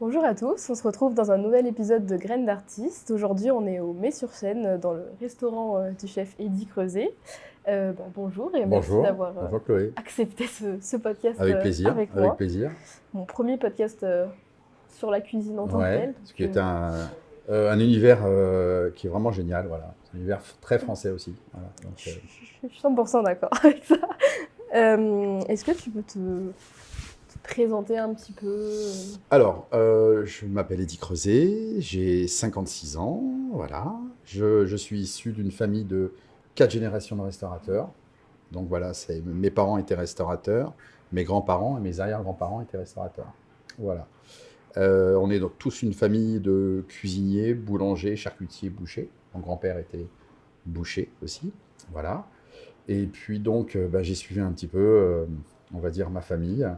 Bonjour à tous, on se retrouve dans un nouvel épisode de Graines d'artistes. Aujourd'hui, on est au Mets-sur-Seine, dans le restaurant du chef Eddy Creuset. Bonjour et merci Bonjour, d'avoir bonjour Chloé. accepté ce podcast Avec plaisir, avec avec moi. plaisir. Mon premier podcast sur la cuisine en tant que Ouais, telle. ce qui est un univers qui est vraiment génial, voilà. C'est un univers très français aussi. Voilà. Donc, Je suis 100% d'accord avec ça. Est-ce que tu peux te présenter un petit peu Alors, je m'appelle Eddy Creuset, j'ai 56 ans, voilà. Je suis issu d'une famille de 4 générations de restaurateurs. Donc voilà, mes parents étaient restaurateurs, mes grands-parents et mes arrière-grands-parents étaient restaurateurs. Voilà. On est donc tous une famille de cuisiniers, boulangers, charcutiers, bouchers. Mon grand-père était boucher aussi, voilà. Et puis donc, j'ai suivi un petit peu, on va dire, ma famille.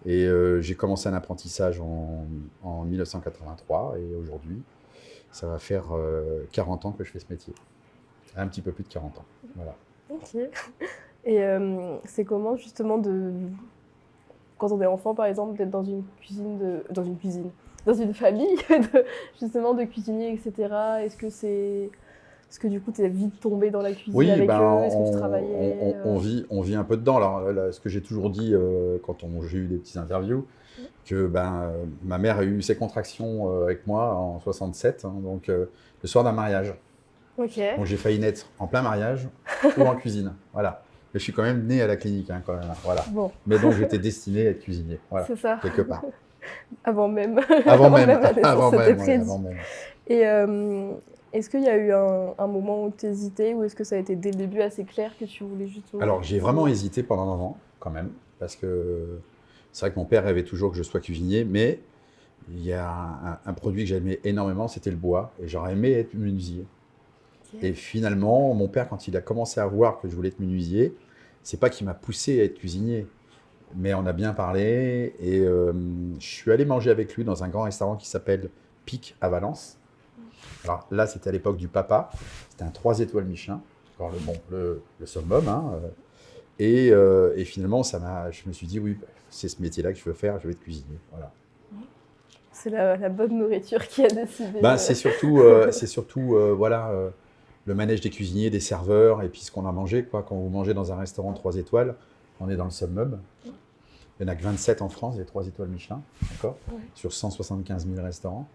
Et j'ai commencé un apprentissage en 1983. Et aujourd'hui, ça va faire 40 ans que je fais ce métier. Un petit peu plus de 40 ans, voilà. Ok. Et c'est comment justement quand on est enfant par exemple, d'être dans une dans une famille justement de cuisiniers, etc. Est-ce que du coup tu es vite tombé dans la cuisine Oui, avec ben, eux? Est-ce que tu travaillais on vit un peu dedans. Alors, là, ce que j'ai toujours dit quand j'ai eu des petites interviews, que ma mère a eu ses contractions avec moi en 67, hein, donc le soir d'un mariage. Ok, Donc j'ai failli naître en plein mariage ou en cuisine. Voilà. Mais je suis quand même né à la clinique, hein, quand même. Voilà. bon, Mais donc j'étais destiné à être cuisinier. Voilà, c'est ça. quelque part. Avant même, Avant avant même, même la naissance, avant c'était même, oui, très avant dit. même. Et est-ce qu'il y a eu un moment où tu hésitais ou est-ce que ça a été dès le début assez clair que tu voulais justement Alors être j'ai vraiment cuisinier? hésité pendant un an, quand même, parce que c'est vrai que mon père rêvait toujours que je sois cuisinier, mais il y a un produit que j'aimais énormément, c'était le bois, et j'aurais aimé être menuisier. Ok. Et finalement, mon père, quand il a commencé à voir que je voulais être menuisier, c'est pas qu'il m'a poussé à être cuisinier, mais on a bien parlé, et je suis allé manger avec lui dans un grand restaurant qui s'appelle Pic à Valence. Alors là, c'était à l'époque du Papa, c'était un 3 étoiles Michelin, encore le summum, hein, et finalement, je me suis dit, oui, c'est ce métier-là que je veux faire, je vais être cuisinier. Voilà. C'est la bonne nourriture qui a décidé. C'est surtout voilà, le manège des cuisiniers, des serveurs, et puis ce qu'on a mangé, quoi. Quand vous mangez dans un restaurant 3 étoiles, on est dans le summum. Il n'y en a que 27 en France, des 3 étoiles Michelin, d'accord, Ouais. sur 175 000 restaurants.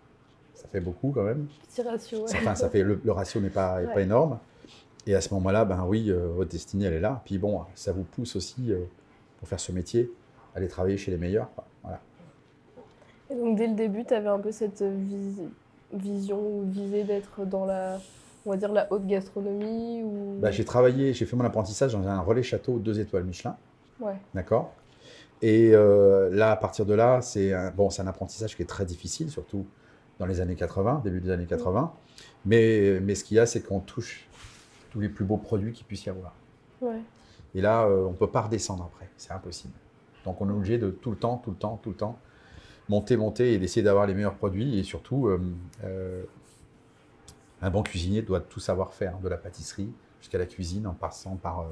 Ça fait beaucoup quand même. Petit ratio, ouais. Enfin, le ratio n'est pas Ouais. énorme. Et à ce moment-là, ben oui, votre destinée, elle est là. Puis bon, ça vous pousse aussi, pour faire ce métier, à aller travailler chez les meilleurs, quoi. Voilà. Et donc dès le début, tu avais un peu cette vision ou visée d'être dans on va dire la haute gastronomie ou... J'ai fait mon apprentissage dans un relais château 2 étoiles Michelin, Ouais, d'accord. Et là, à partir de là, c'est un apprentissage qui est très difficile, surtout dans les années 80, début des années 80. Mais ce qu'il y a, c'est qu'on touche tous les plus beaux produits qu'il puisse y avoir. ouais. Et là, on ne peut pas redescendre après, c'est impossible. Donc on est obligé de tout le temps, monter et d'essayer d'avoir les meilleurs produits. Et surtout, un bon cuisinier doit tout savoir faire, de la pâtisserie jusqu'à la cuisine, en passant par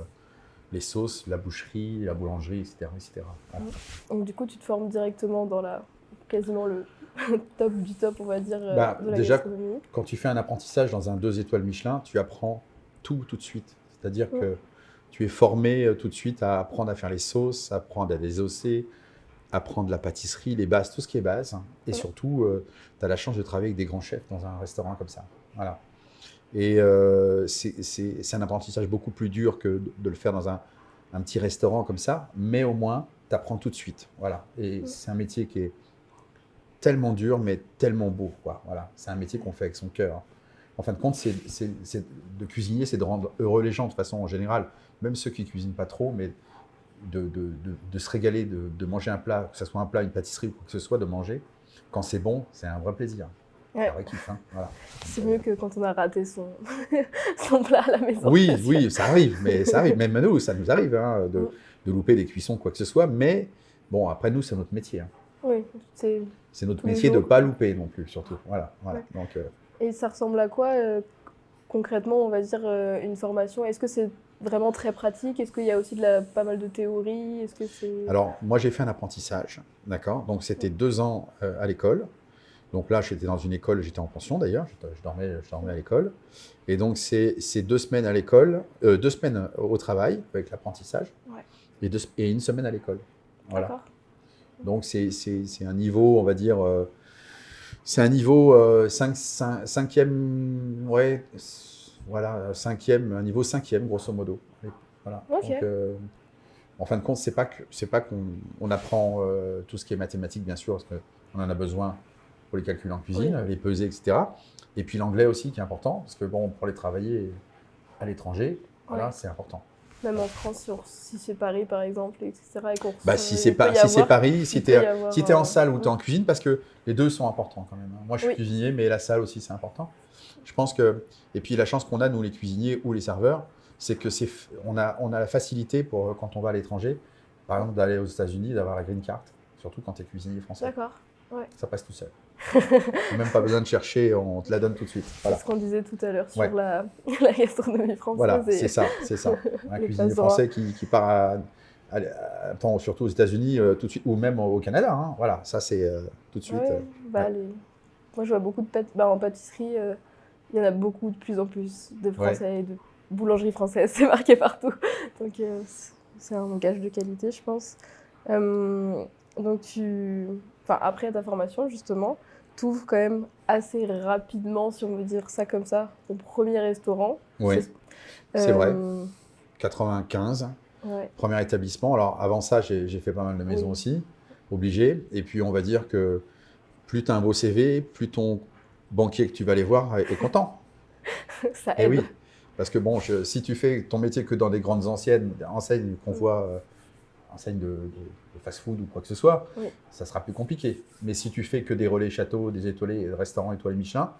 les sauces, la boucherie, la boulangerie, etc. etc. Voilà. Donc du coup, tu te formes directement dans quasiment le top du top, on va dire, de la Déjà, gastronomie. quand tu fais un apprentissage dans un 2 étoiles Michelin, tu apprends tout de suite. C'est-à-dire Ouais. que tu es formé tout de suite à apprendre à faire les sauces, apprendre à désosser, apprendre la pâtisserie, les bases, tout ce qui est base. Et Ouais. surtout, tu as la chance de travailler avec des grands chefs dans un restaurant comme ça. Voilà. Et c'est un apprentissage beaucoup plus dur que de le faire dans un petit restaurant comme ça, mais au moins, tu apprends tout de suite. Voilà. Et c'est un métier qui est tellement dur, mais tellement beau, quoi. Voilà. C'est un métier qu'on fait avec son cœur. En fin de compte, de cuisiner, c'est de rendre heureux les gens, de façon en général. Même ceux qui ne cuisinent pas trop, mais de se régaler, de manger un plat, que ce soit un plat, une pâtisserie ou quoi que ce soit, de manger. Quand c'est bon, c'est un vrai plaisir. C'est un vrai kiff, hein. Voilà. C'est mieux que quand on a raté son plat à la maison. Oui, ça arrive, mais ça arrive. Même nous, ça nous arrive, hein, de louper des cuissons, quoi que ce soit. Mais bon, après nous, c'est notre métier, hein. Oui, c'est C'est notre tous les métier de ne jours. pas louper non plus, surtout. Voilà. Ouais. Donc, Et ça ressemble à quoi concrètement, on va dire, une formation? Est-ce que c'est vraiment très pratique? Est-ce qu'il y a aussi pas mal de théorie? Est-ce que c'est... alors, moi, j'ai fait un apprentissage, d'accord. Donc, c'était 2 ans à l'école. Donc là, j'étais dans une école, j'étais en pension d'ailleurs, je dormais à l'école. Et donc, c'est 2 semaines à l'école, 2 semaines au travail avec l'apprentissage, Ouais. et une semaine à l'école. Voilà. D'accord. Donc, c'est un niveau, on va dire, c'est un niveau 5e, ouais, voilà, 5e, un niveau 5e, grosso modo. Voilà. Ok. Donc, en fin de compte, c'est pas qu'on apprend tout ce qui est mathématiques, bien sûr, parce qu'on en a besoin pour les calculs en cuisine, Oui. les pesées, etc. Et puis l'anglais aussi, qui est important, parce que bon, pour les travailler à l'étranger, voilà, Ouais. c'est important. Même en France, si c'est Paris par exemple, etc. Et qu'on Bah, si il c'est peut y si c'est avoir- Paris, si il tu peut y es, avoir, en salle ou tu es en ouais. cuisine, parce que les deux sont importants quand même, hein. Moi, je suis Oui. cuisinier, mais la salle aussi, c'est important. Je pense que. Et puis la chance qu'on a, nous, les cuisiniers ou les serveurs, c'est que on a la facilité pour, quand on va à l'étranger, par exemple, d'aller aux États-Unis, d'avoir la green card, surtout quand tu es cuisinier français. D'accord. Ouais. Ça passe tout seul. Tu n'as même pas besoin de chercher, on te la donne tout de suite. C'est Voilà. ce qu'on disait tout à l'heure sur Ouais. la gastronomie française. Voilà, et c'est ça, c'est ça. Un les cuisinier passe droits. français qui part attends, surtout aux États-Unis tout de suite, ou même au Canada, hein. Voilà, ça c'est tout de suite. Ouais, bah, Ouais. moi je vois beaucoup en pâtisserie, il y en a beaucoup de plus en plus de français et de boulangerie française, c'est marqué partout. Donc c'est un gage de qualité, je pense. Donc après ta formation, justement, tu ouvres quand même assez rapidement, si on veut dire ça comme ça, ton premier restaurant. Oui, c'est vrai. Euh, 95, ouais. premier établissement. Alors avant ça, j'ai fait pas mal de maisons Oui. aussi, obligé. Et puis on va dire que plus tu as un beau CV, plus ton banquier que tu vas aller voir est content. Ça Et aide. oui, parce que bon, si tu fais ton métier que dans des grandes enseignes qu'on voit, enseignes de fast-food ou quoi que ce soit, Oui. ça sera plus compliqué. Mais si tu fais que des relais châteaux, des étoilés, restaurants étoilés Michelin,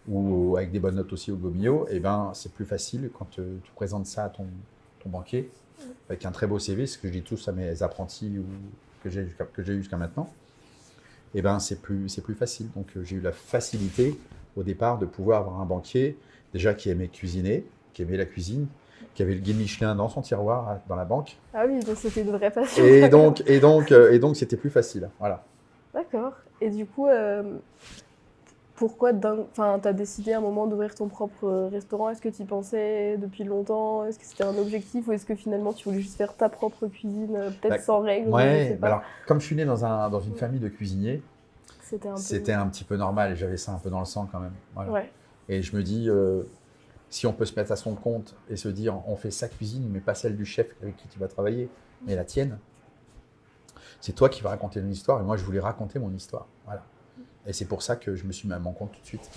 ou avec des bonnes notes aussi au Gomio, eh ben, c'est plus facile quand tu présentes ça à ton banquier, avec un très beau CV, ce que je dis tous à mes apprentis que j'ai eu jusqu'à maintenant, eh ben, c'est plus facile. Donc j'ai eu la facilité au départ de pouvoir avoir un banquier déjà qui aimait cuisiner, qui aimait la cuisine, qui avait le guide Michelin dans son tiroir, dans la banque. Ah oui, donc c'était une vraie passion. Et donc c'était plus facile. Voilà. D'accord. Et du coup, pourquoi tu as décidé à un moment d'ouvrir ton propre restaurant? Est-ce que tu y pensais depuis longtemps? Est-ce que c'était un objectif ou est-ce que finalement tu voulais juste faire ta propre cuisine, peut-être sans règles? Je sais Ouais, pas. alors comme je suis né dans une famille de cuisiniers, C'était un petit peu normal et j'avais ça un peu dans le sang quand même. Voilà. Ouais. Et je me dis, si on peut se mettre à son compte et se dire, on fait sa cuisine, mais pas celle du chef avec qui tu vas travailler, mais la tienne, c'est toi qui vas raconter une histoire et moi je voulais raconter mon histoire. Voilà. Et c'est pour ça que je me suis mis à mon compte tout de suite.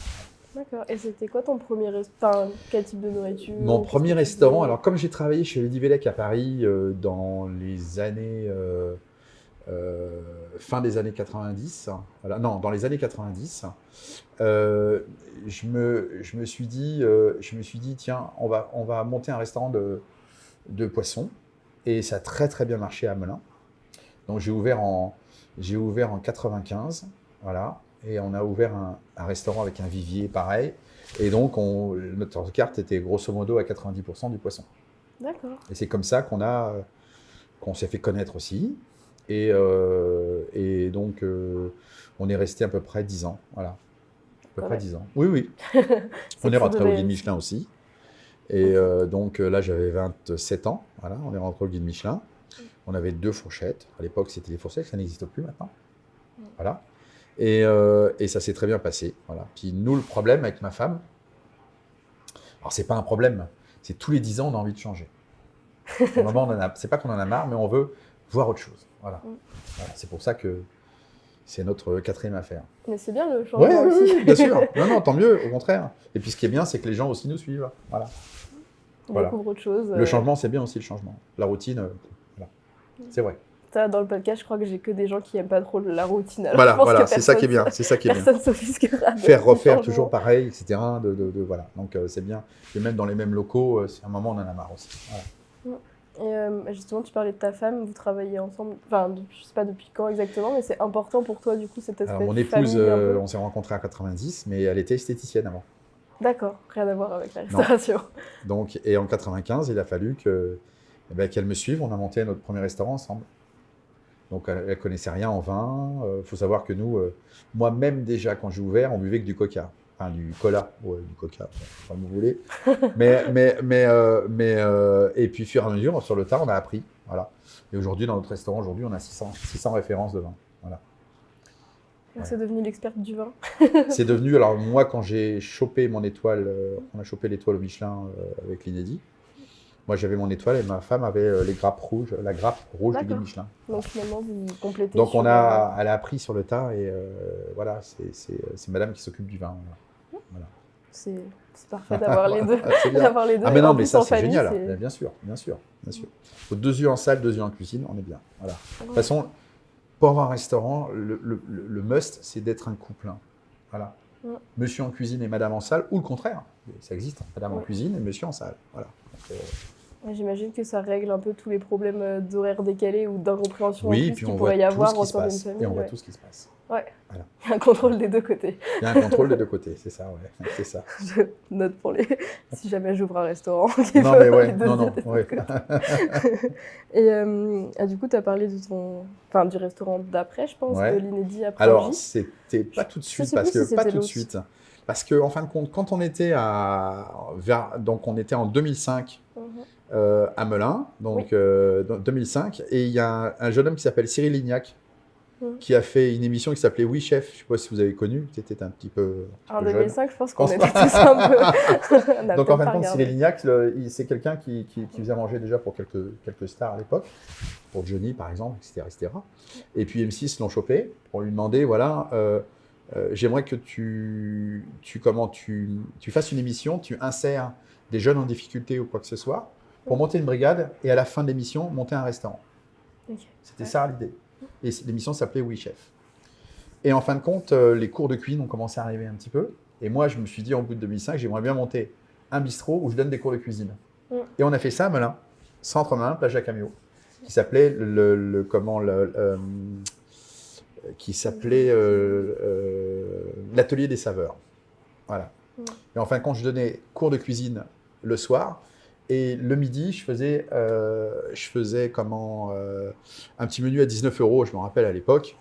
D'accord. Et c'était quoi ton premier restaurant? Quel type de nourriture? Mon premier restaurant, alors comme j'ai travaillé chez Lady Vélec à Paris dans les années fin des années 90, voilà, non, dans les années 90, je me suis dit, tiens, on va monter un restaurant de poissons. Et ça a très très bien marché à Melun. Donc j'ai ouvert en 95, voilà. Et on a ouvert un restaurant avec un vivier pareil. Et donc notre carte était grosso modo à 90% du poisson. D'accord. Et c'est comme ça qu'on s'est fait connaître aussi. Et donc, on est resté à peu près 10 ans. Voilà. À peu près 10 ans. Oui, oui. On est rentré au guide Michelin aussi. Et donc là, j'avais 27 ans. Voilà, on est rentré au guide Michelin. On avait 2 fourchettes. À l'époque, c'était les fourchettes, ça n'existe plus maintenant. Voilà. Et ça s'est très bien passé. Voilà. Puis nous, le problème avec ma femme, alors c'est pas un problème, c'est tous les 10 ans, on a envie de changer. Au moment, c'est pas qu'on en a marre, mais on veut voir autre chose. Voilà. Voilà. C'est pour ça que c'est notre 4e affaire. Mais c'est bien le changement aussi. aussi. Oui, bien sûr. Non, tant mieux, au contraire. Et puis ce qui est bien, c'est que les gens aussi nous suivent. Voilà. On découvre autre chose. Le changement, c'est bien aussi le changement. La routine, voilà. C'est vrai. Ça, dans le podcast, je crois que j'ai que des gens qui n'aiment pas trop la routine. Alors voilà, c'est ça qui est bien. C'est ça qui est bien. Personne s'offusquera. Refaire toujours pareil, etc. Voilà. Donc c'est bien. Et même dans les mêmes locaux, à un moment, on en a marre aussi. Voilà. Et justement, tu parlais de ta femme, vous travaillez ensemble, enfin, je sais pas depuis quand exactement, mais c'est important pour toi, du coup, cet aspect. Alors, mon épouse, on s'est rencontrés en 90, mais elle était esthéticienne avant. D'accord, rien à voir avec la restauration. Donc, et en 95, il a fallu qu'elle me suive, on a monté notre premier restaurant ensemble. Donc, elle ne connaissait rien en vin. Il faut savoir que nous, moi-même déjà, quand j'ai ouvert, on buvait que du coca. Enfin, du cola. Ouais, du coca, comme vous voulez. Et puis, au fur et à mesure, sur le tas, on a appris. Voilà. Et aujourd'hui, dans notre restaurant, on a 600 références de vin. Voilà. Donc c'est devenu l'experte du vin. C'est devenu, alors moi, quand j'ai chopé mon étoile, on a chopé l'étoile au Michelin avec l'Inédit. Moi, j'avais mon étoile et ma femme avait les grappes rouges, la grappe rouge du guide Michelin. Donc finalement, vous complétez. Donc elle a appris sur le tas et voilà, c'est madame qui s'occupe du vin. Voilà. C'est parfait d'avoir les deux. D'avoir les deux. Ah mais non, mais ça c'est génial. Bien sûr. Faut 2 yeux en salle, 2 yeux en cuisine, on est bien. Voilà. De toute façon, pour avoir un restaurant, le must, c'est d'être un couple. Hein. Voilà. Monsieur en cuisine et madame en salle, ou le contraire. Ça existe, madame en cuisine et monsieur en salle. Voilà. J'imagine que ça règle un peu tous les problèmes d'horaire décalé ou d'incompréhension qu'il pourrait y avoir au sein d'une famille. Et on voit tout ce qui se passe. Ouais. Voilà. Il y a un contrôle des deux côtés. Il y a un contrôle des deux côtés, c'est ça, ouais. C'est ça. Je note pour les. Si jamais j'ouvre un restaurant. Non, mais ouais, non, ouais. Et du coup, tu as parlé de du restaurant d'après, je pense, de l'Inédit après. Alors, c'était pas tout de suite, parce que en fin de compte, quand on était donc on était en 2005 à Melun, donc 2005, et il y a un jeune homme qui s'appelle Cyril Lignac, qui a fait une émission qui s'appelait Oui Chef. Je ne sais pas si vous avez connu, c'était un petit peu. En 2005, je pense qu'on était tous un peu. Donc en fin de compte, Cyril Lignac, c'est quelqu'un qui faisait manger déjà pour quelques stars à l'époque, pour Johnny par exemple, etc. Et puis M6 l'ont chopé pour lui demander voilà. J'aimerais que tu fasses une émission, tu insères des jeunes en difficulté ou quoi que ce soit, pour monter une brigade et à la fin de l'émission, monter un restaurant. C'était ça l'idée. Et l'émission s'appelait Oui Chef. Et en fin de compte, les cours de cuisine ont commencé à arriver un petit peu. Et moi, je me suis dit, en bout de 2005, j'aimerais bien monter un bistrot où je donne des cours de cuisine. Et on a fait ça à Melun, centre Melun, plage Jacques-Amiot, qui s'appelait l'atelier des saveurs. Voilà. Et en fin de compte, je donnais cours de cuisine le soir. Et le midi, je faisais un petit menu à 19 €, je me rappelle à l'époque,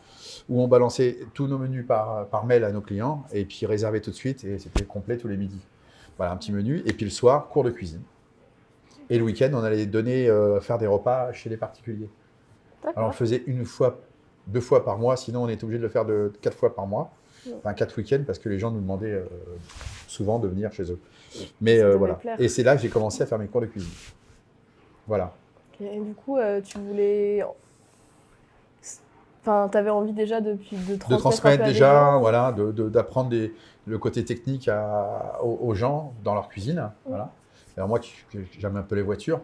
où on balançait tous nos menus par mail à nos clients et puis réservait tout de suite et c'était complet tous les midis. Voilà, un petit menu. Et puis le soir, cours de cuisine. Et le week-end, on allait faire des repas chez les particuliers. Alors on le faisait 2 fois par mois, sinon on était obligé de le faire 4 fois par mois. Enfin 4 week-ends parce que les gens nous demandaient souvent de venir chez eux. Mais voilà. Et c'est là que j'ai commencé à faire mes cours de cuisine. Voilà. Okay. Et du coup, tu voulais. Enfin, tu avais envie déjà de transmettre déjà, voilà, d'apprendre le côté technique aux gens dans leur cuisine. Voilà. Alors moi, j'aime un peu les voitures.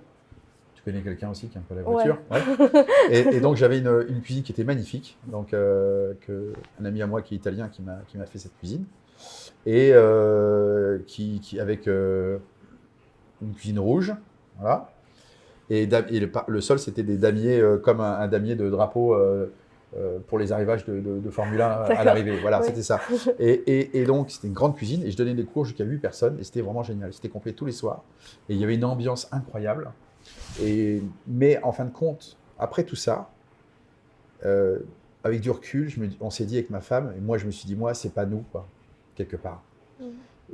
Tu connais quelqu'un aussi qui aime un peu les voitures. Ouais. Et donc j'avais une cuisine qui était magnifique. Donc un ami à moi qui est italien qui m'a fait cette cuisine. Et avec une cuisine rouge, voilà. Et le sol, c'était des damiers comme un damier de drapeau pour les arrivages de Formule 1 à l'arrivée. Voilà, c'était ça. Et donc, c'était une grande cuisine et je donnais des cours jusqu'à 8 personnes et c'était vraiment génial. C'était complet tous les soirs. Et il y avait une ambiance incroyable. Mais en fin de compte, après tout ça, avec du recul, on s'est dit avec ma femme, et moi je me suis dit, moi, c'est pas nous, quoi, quelque part.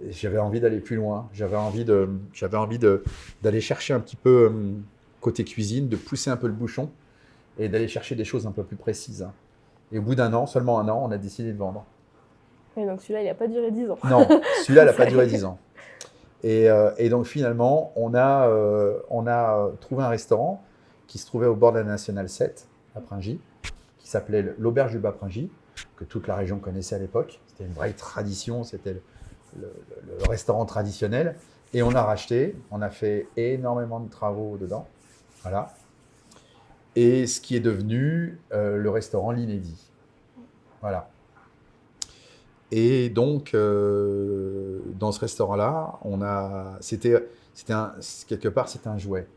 J'avais envie d'aller plus loin, j'avais envie d'aller chercher un petit peu côté cuisine, de pousser un peu le bouchon et d'aller chercher des choses un peu plus précises. Et au bout d'un an, seulement un an, on a décidé de vendre. Et donc celui-là, il n'a pas duré 10 ans. Non, celui-là, il n'a pas duré 10 ans. Et donc finalement, on a trouvé un restaurant qui se trouvait au bord de la Nationale 7, à Pringy, qui s'appelait l'Auberge du Bas-Pringy, que toute la région connaissait à l'époque. C'était une vraie tradition, c'était le restaurant traditionnel. Et on a racheté, on a fait énormément de travaux dedans. Voilà. Et ce qui est devenu le restaurant L'Inédit. Voilà. Et donc, dans ce restaurant-là, quelque part, c'était un jouet.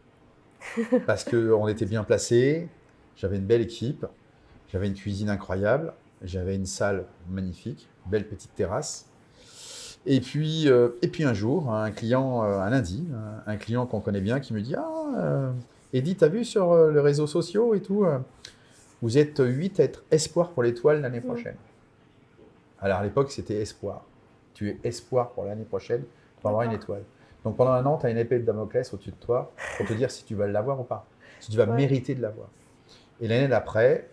Parce qu'on était bien placés, j'avais une belle équipe, j'avais une cuisine incroyable, j'avais une salle magnifique, belle petite terrasse. Et puis un jour, un client, un lundi, un client qu'on connaît bien qui me dit « Ah, Eddy, t'as vu sur les réseaux sociaux et tout Vous êtes 8 à être espoir pour l'étoile l'année prochaine. Alors à l'époque, c'était espoir. Tu es espoir pour l'année prochaine pour avoir une étoile. Donc pendant un an, tu as une épée de Damoclès au-dessus de toi pour te dire si tu vas l'avoir ou pas, si tu vas mériter de l'avoir. Et l'année d'après,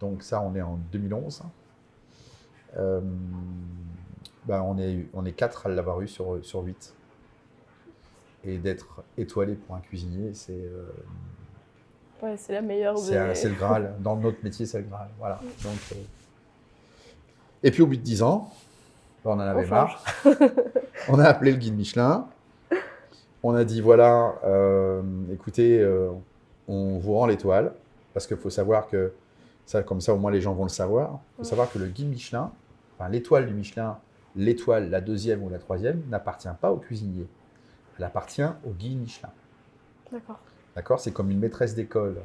donc ça, on est en 2011, on est 4 à l'avoir eu sur 8. Et d'être étoilé pour un cuisinier, c'est c'est la meilleure. C'est le Graal. Dans notre métier, c'est le Graal. Voilà. Donc, et puis au bout de 10 ans, on en avait marre. On a appelé le guide Michelin. On a dit voilà, écoutez, on vous rend l'étoile. Parce qu'il faut savoir que, comme ça au moins les gens vont le savoir, il faut savoir que le guide Michelin, enfin l'étoile du Michelin, l'étoile, la 2e ou la 3e, n'appartient pas au cuisinier. Elle appartient au guide Michelin. D'accord. D'accord, c'est comme une maîtresse d'école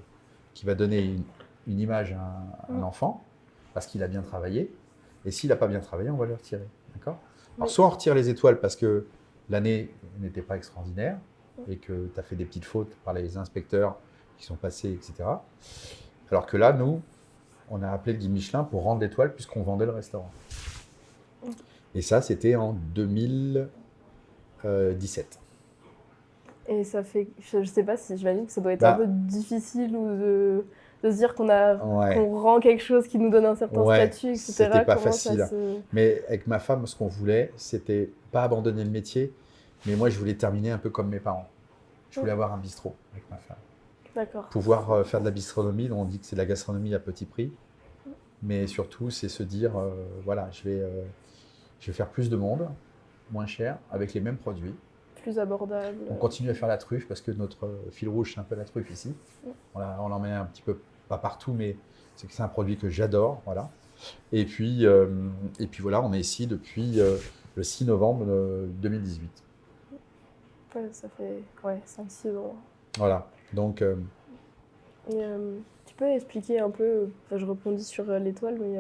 qui va donner une image à un enfant parce qu'il a bien travaillé. Et s'il n'a pas bien travaillé, on va le retirer. D'accord. Alors, soit on retire les étoiles parce que l'année n'était pas extraordinaire et que tu as fait des petites fautes par les inspecteurs qui sont passés, etc. Alors que là, nous, on a appelé le guide Michelin pour rendre l'étoile puisqu'on vendait le restaurant. Et ça, c'était en 2017. Et ça fait, je sais pas si j'imagine que ça doit être un peu difficile ou de se dire qu'on rend quelque chose qui nous donne un certain statut, etc. C'était pas facile. Mais avec ma femme, ce qu'on voulait, c'était pas abandonner le métier, mais moi, je voulais terminer un peu comme mes parents. Je voulais avoir un bistrot avec ma femme. D'accord. Pouvoir faire de la bistronomie, on dit que c'est de la gastronomie à petit prix, mais surtout, c'est se dire, voilà, je vais faire plus de monde, moins cher, avec les mêmes produits. Plus abordable. On continue à faire la truffe parce que notre fil rouge, c'est un peu la truffe ici. On en met un petit peu, pas partout, mais c'est un produit que j'adore. Voilà. Et puis voilà, on est ici depuis le 6 novembre 2018. Ça fait 5-6 ans. Voilà. Donc. Tu peux expliquer un peu, je rebondis sur l'étoile, mais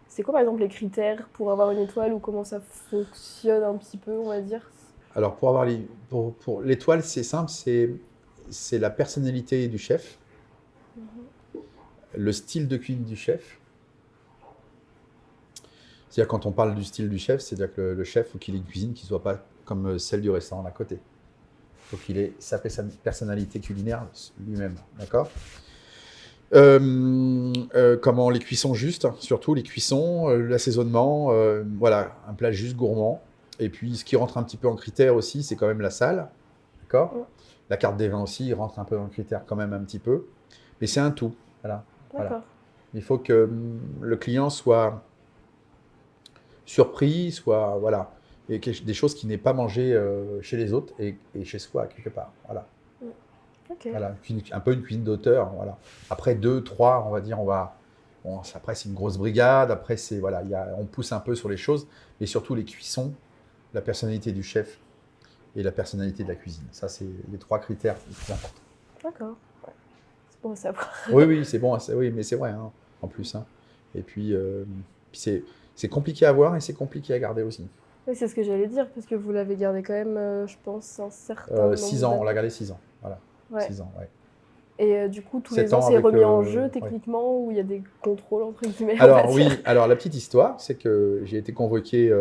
c'est quoi par exemple les critères pour avoir une étoile ou comment ça fonctionne un petit peu, on va dire? Alors, pour l'étoile, c'est simple, c'est la personnalité du chef, le style de cuisine du chef. C'est-à-dire, quand on parle du style du chef, c'est-à-dire que le chef, il faut qu'il ait une cuisine qui ne soit pas comme celle du restaurant d'à côté. Il faut qu'il ait sa personnalité culinaire lui-même, d'accord ? Comment les cuissons justes, surtout les cuissons, l'assaisonnement, voilà, un plat juste gourmand. Et puis, ce qui rentre un petit peu en critère aussi, c'est quand même la salle, d'accord ? La carte des vins aussi rentre un peu en critère quand même un petit peu. Mais c'est un tout, voilà. Il faut que le client soit surpris, soit, voilà, et des choses qu'il n'ait pas mangées chez les autres et chez soi, quelque part, voilà. Voilà, un peu une cuisine d'auteur, voilà. Après 2, 3, on va dire, après c'est une grosse brigade, après c'est, voilà, on pousse un peu sur les choses, mais surtout les cuissons, la personnalité du chef et la personnalité de la cuisine. Ça, c'est les 3 critères les plus importants. D'accord. C'est bon à savoir. Oui, c'est bon, oui, mais c'est vrai, hein, en plus. Hein. Et puis, c'est compliqué à voir et c'est compliqué à garder aussi. Oui, c'est ce que j'allais dire, parce que vous l'avez gardé quand même, je pense, un certain nombre 6 ans, on l'a gardé 6 ans, voilà. 6 ans, ouais. Et du coup, tous les ans, c'est remis en jeu techniquement, ou il y a des contrôles, entre guillemets? Alors oui, alors la petite histoire, c'est que j'ai été convoqué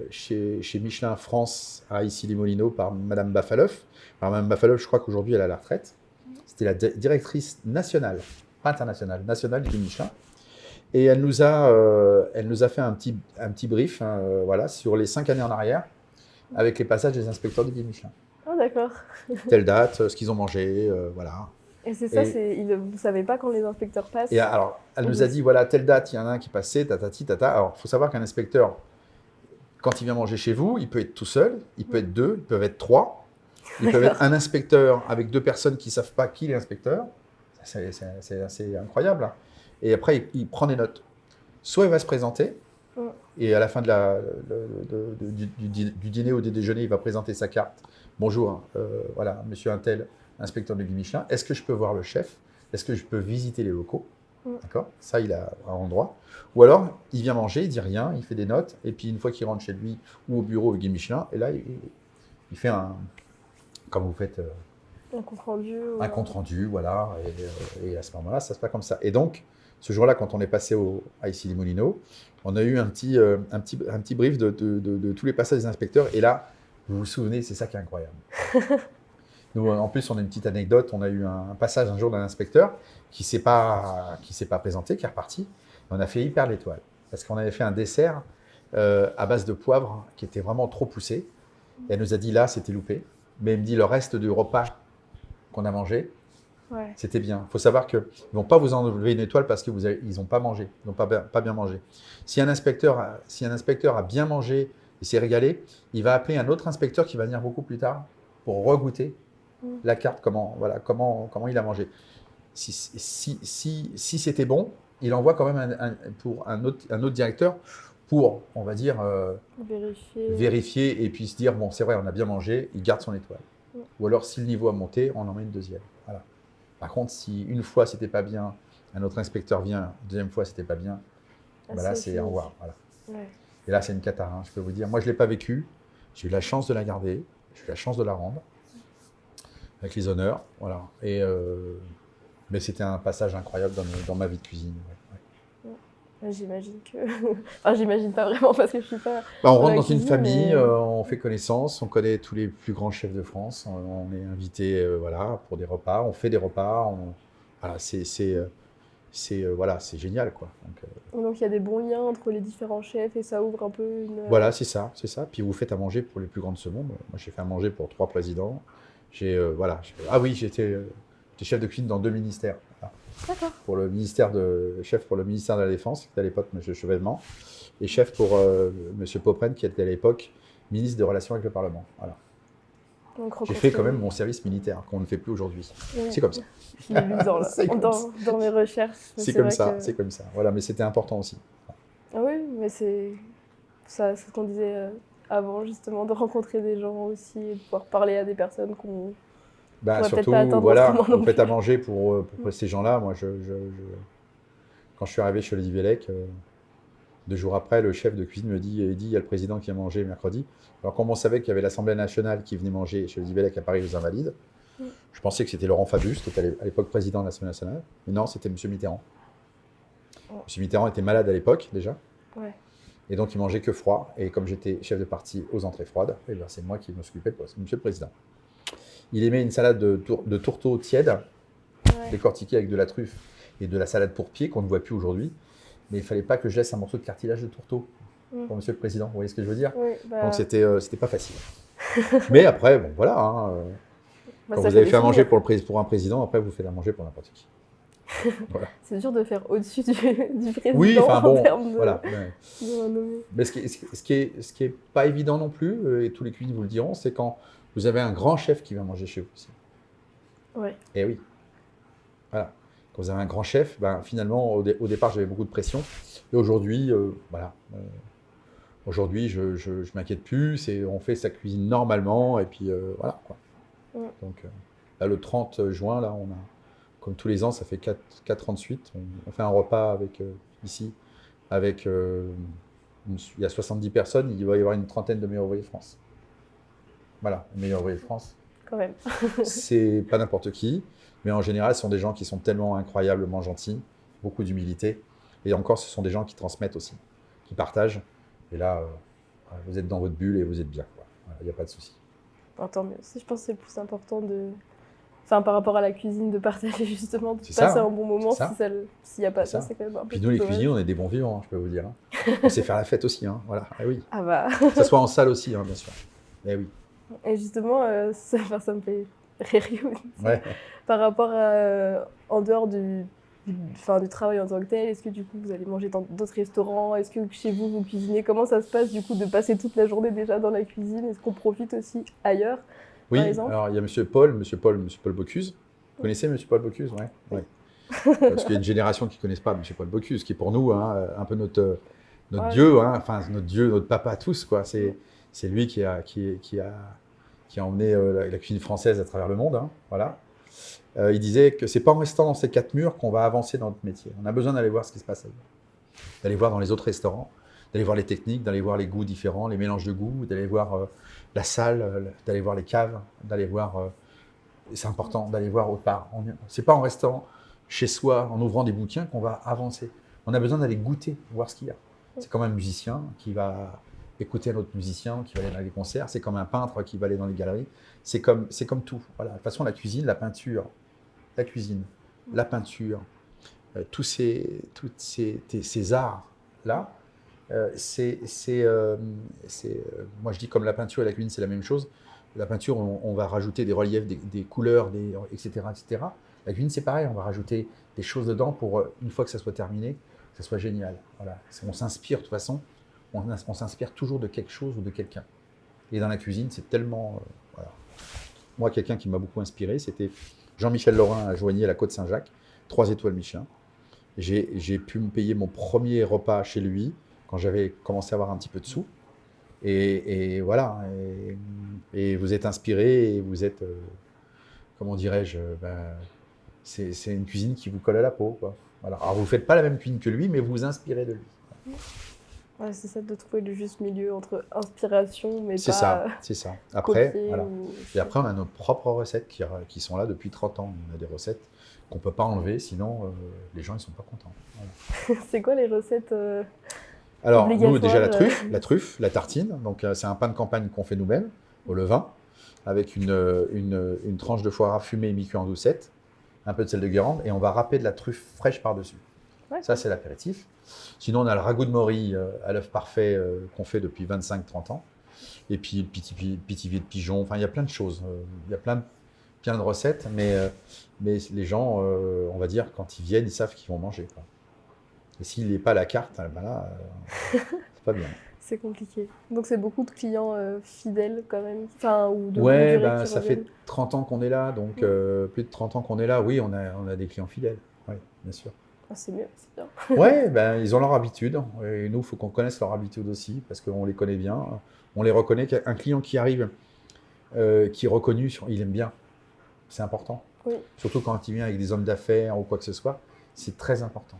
chez Michelin France à Issy-les-Moulineaux par Madame Bafaleuf. Alors Madame Bafaleuf, je crois qu'aujourd'hui, elle est à la retraite. C'était la directrice nationale, pas internationale, nationale du Michelin. Et elle nous a fait un petit brief voilà, sur les 5 années en arrière, avec les passages des inspecteurs du guide Michelin. Ah, d'accord. Telle date, ce qu'ils ont mangé, voilà. Et c'est ça, vous ne savez pas quand les inspecteurs passent? Et alors, elle nous a dit, voilà, telle date, il y en a un qui passait, tatati, tata. Alors, il faut savoir qu'un inspecteur, quand il vient manger chez vous, il peut être tout seul, il peut être 2, ils peuvent être 3. Ils peuvent être un inspecteur avec 2 personnes qui ne savent pas qui est l'inspecteur. C'est assez incroyable. Hein. Et après, il prend des notes. Soit il va se présenter, et à la fin du dîner ou du déjeuner, il va présenter sa carte. Bonjour, voilà, monsieur Untel, inspecteur du guide Michelin. Est-ce que je peux voir le chef? Est-ce que je peux visiter les locaux? D'accord? Ça, il a un droit. Ou alors, il vient manger, il dit rien, il fait des notes, et puis une fois qu'il rentre chez lui ou au bureau au guide Michelin, et là, il fait comme vous faites Un compte rendu. Un compte rendu, voilà. Et à ce moment-là, ça se passe comme ça. Et donc, ce jour-là, quand on est passé à Issy-les-Moulineaux, on a eu un petit brief de tous les passages des inspecteurs. Et là, vous vous souvenez, c'est ça qui est incroyable. Nous, en plus, on a une petite anecdote. On a eu un passage un jour d'un inspecteur qui s'est pas présenté, qui est reparti. On a fait hyper l'étoile. Parce qu'on avait fait un dessert à base de poivre qui était vraiment trop poussé. Et elle nous a dit, là, c'était loupé. Mais elle me dit, le reste du repas qu'on a mangé, Ouais. c'était bien. Il faut savoir qu'ils ne vont pas vous enlever une étoile parce qu'ils n'ont pas mangé, ils n'ont pas bien mangé. Si un inspecteur a bien mangé et s'est régalé, il va appeler un autre inspecteur qui va venir beaucoup plus tard pour regoûter la carte, comment il a mangé. Si c'était bon, il envoie quand même pour un autre directeur pour, on va dire, vérifier et puis se dire, bon, c'est vrai, on a bien mangé, il garde son étoile. Ou alors, si le niveau a monté, on en met une deuxième. Voilà. Par contre, si une fois, c'était pas bien, un autre inspecteur vient, deuxième fois, c'était pas bien, là, c'est au revoir. Voilà. Ouais. Et là, c'est une cata, hein, je peux vous dire. Moi, je ne l'ai pas vécu. J'ai eu la chance de la garder. J'ai eu la chance de la rendre. Avec les honneurs. Voilà. Mais c'était un passage incroyable dans ma vie de cuisine. Ouais. J'imagine que... Enfin, j'imagine pas vraiment parce que je suis pas... On rentre dans une famille, mais... on fait connaissance, on connaît tous les plus grands chefs de France, on est invité pour des repas, on fait des repas, voilà, c'est génial, quoi. Donc il y a des bons liens entre les différents chefs et ça ouvre un peu une... Voilà, c'est ça. Puis vous faites à manger pour les plus grands de ce monde. Moi, j'ai fait à manger pour 3 présidents. J'étais chef de cuisine dans 2 ministères. Voilà. D'accord. Chef pour le ministère de la Défense, qui était à l'époque M. Chevènement, et chef pour M. Popren, qui était à l'époque ministre des Relations avec le Parlement. Voilà. J'ai fait quand même mon service militaire, qu'on ne fait plus aujourd'hui. Oui. C'est comme ça. Je l'ai lu dans mes recherches. C'est comme ça. Voilà, mais c'était important aussi. Ah oui, mais c'est ce qu'on disait avant, justement, de rencontrer des gens aussi et de pouvoir parler à des personnes qu'on... surtout, voilà, on fait à manger pour ces gens-là. Moi, quand je suis arrivé chez Olivier Lec, 2 jours après, le chef de cuisine me dit, il y a le président qui a mangé mercredi. Alors, comme on savait qu'il y avait l'Assemblée nationale qui venait manger chez Olivier Lec à Paris aux Invalides, je pensais que c'était Laurent Fabius, qui était à l'époque président de l'Assemblée nationale. Mais non, c'était M. Mitterrand. M. Mitterrand était malade à l'époque, déjà. Ouais. Et donc, il mangeait que froid. Et comme j'étais chef de parti aux entrées froides, c'est moi qui m'occupais de poste, Monsieur le Président. Il aimait une salade de tourteaux tiède, décortiquée avec de la truffe et de la salade pour pied qu'on ne voit plus aujourd'hui. Mais il ne fallait pas que je laisse un morceau de cartilage de tourteau pour Monsieur le Président. Vous voyez ce que je veux dire? Donc c'était pas facile. Mais après, bon voilà. Hein, quand vous avez fait à manger pour un président, après vous faites à manger pour n'importe qui. Voilà. C'est dur de faire au-dessus du président. Oui, enfin bon, en termes de... voilà. Mais ce qui est pas évident non plus, et tous les cuisiniers vous le diront, c'est quand vous avez un grand chef qui vient manger chez vous aussi. Ouais. Et oui. Voilà. Quand vous avez un grand chef, finalement, au départ, j'avais beaucoup de pression. Et aujourd'hui, aujourd'hui, je m'inquiète plus. On fait sa cuisine normalement. Et puis, voilà. Quoi. Ouais. Donc, là, le 30 juin, là, on a, comme tous les ans, ça fait 4 ans de suite, on fait un repas ici. Il y a 70 personnes. Il va y avoir une trentaine de meilleurs ouvriers de France. Voilà, les meilleurs ouvriers de France. Quand même. C'est pas n'importe qui, mais en général, ce sont des gens qui sont tellement incroyablement gentils, beaucoup d'humilité. Et encore, ce sont des gens qui transmettent aussi, qui partagent. Et là, vous êtes dans votre bulle et vous êtes bien. Il n'y a pas de souci. Tant mieux. Je pense que c'est le plus important par rapport à la cuisine, de partager justement, de passer un bon moment. S'il n'y a pas ça, c'est quand même un peu. Puis nous, les cuisiniers, on est des bons vivants, je peux vous dire. On sait faire la fête aussi, hein. Voilà. Ah oui. Ah bah. Que ce soit en salle aussi, hein, bien sûr. Eh oui. Et justement, ça me fait rire. Ouais. Par rapport à, en dehors du travail en tant que tel, est-ce que du coup vous allez manger dans d'autres restaurants? Est-ce que chez vous, vous cuisinez? Comment ça se passe du coup de passer toute la journée déjà dans la cuisine? Est-ce qu'on profite aussi ailleurs? Oui, par exemple alors il y a M. Paul Bocuse. Vous connaissez M. Paul Bocuse? Ouais. Oui. Parce qu'il y a une génération qui ne connaissent pas M. Paul Bocuse, qui est pour nous un peu notre dieu, hein, enfin notre dieu, notre papa à tous, quoi. C'est lui qui a emmené la cuisine française à travers le monde. Hein, voilà. Il disait que c'est pas en restant dans ces 4 murs qu'on va avancer dans notre métier. On a besoin d'aller voir ce qui se passe ailleurs. D'aller voir dans les autres restaurants, d'aller voir les techniques, d'aller voir les goûts différents, les mélanges de goûts, d'aller voir la salle, d'aller voir les caves, d'aller voir c'est important d'aller voir autre part. C'est pas en restant chez soi, en ouvrant des bouquins, qu'on va avancer. On a besoin d'aller goûter, voir ce qu'il y a. C'est comme un musicien qui va écouter un autre musicien, qui va aller dans les concerts. C'est comme un peintre qui va aller dans les galeries. C'est comme tout. Voilà. De toute façon, la cuisine, la peinture, la cuisine, la peinture, ces arts-là, moi je dis comme la peinture et la cuisine, c'est la même chose. La peinture, on va rajouter des reliefs, des couleurs, etc., etc. La cuisine, c'est pareil, on va rajouter des choses dedans pour, une fois que ça soit terminé, que ça soit génial. Voilà. On s'inspire de toute façon, on s'inspire toujours de quelque chose ou de quelqu'un. Et dans la cuisine, c'est tellement... voilà. Moi, quelqu'un qui m'a beaucoup inspiré, c'était Jean-Michel Laurin à Joigny, à la Côte-Saint-Jacques, 3 étoiles Michelin. J'ai pu me payer mon premier repas chez lui quand j'avais commencé à avoir un petit peu de sous. Et voilà. Et vous êtes inspiré et vous êtes, comment dirais-je, c'est une cuisine qui vous colle à la peau, quoi. Voilà. Alors vous ne faites pas la même cuisine que lui, mais vous vous inspirez de lui. Ouais, c'est ça, de trouver le juste milieu entre inspiration, mais C'est pas ça, c'est ça. Après, copier. voilà. Et après, on a nos propres recettes qui sont là depuis 30 ans. On a des recettes qu'on ne peut pas enlever, sinon les gens ne sont pas contents. Voilà. C'est quoi les recettes Alors, nous, obligatoires déjà la truffe, la tartine. Donc, c'est un pain de campagne qu'on fait nous-mêmes, au levain, avec une tranche de foie gras fumé et mi-cuit en doucette, un peu de sel de Guérande, et on va râper de la truffe fraîche par-dessus. Ouais, Ça, c'est l'apéritif. Sinon, on a le ragoût de Maury à l'œuf parfait qu'on fait depuis 25-30 ans. Et puis, le pitivier de pigeon. Enfin, il y a plein de choses. Il y a plein de recettes, mais les gens, on va dire, quand ils viennent, ils savent qu'ils vont manger, quoi. Et s'il n'est pas à la carte, ben là, c'est pas bien. c'est compliqué. Donc c'est beaucoup de clients fidèles quand même, enfin, ou de longue Ouais, durée ben, qui ça reviennent. fait 30 ans qu'on est là, donc plus de 30 ans qu'on est là. Oui, on a des clients fidèles. Oui, bien sûr. Ah, c'est mieux, c'est bien. Ouais, ben, ils ont leur habitude. Et nous, il faut qu'on connaisse leur habitude aussi, parce qu'on les connaît bien. On les reconnaît. Un client qui arrive, qui est reconnu, il aime bien. C'est important. Oui. Surtout quand il vient avec des hommes d'affaires ou quoi que ce soit. C'est très important.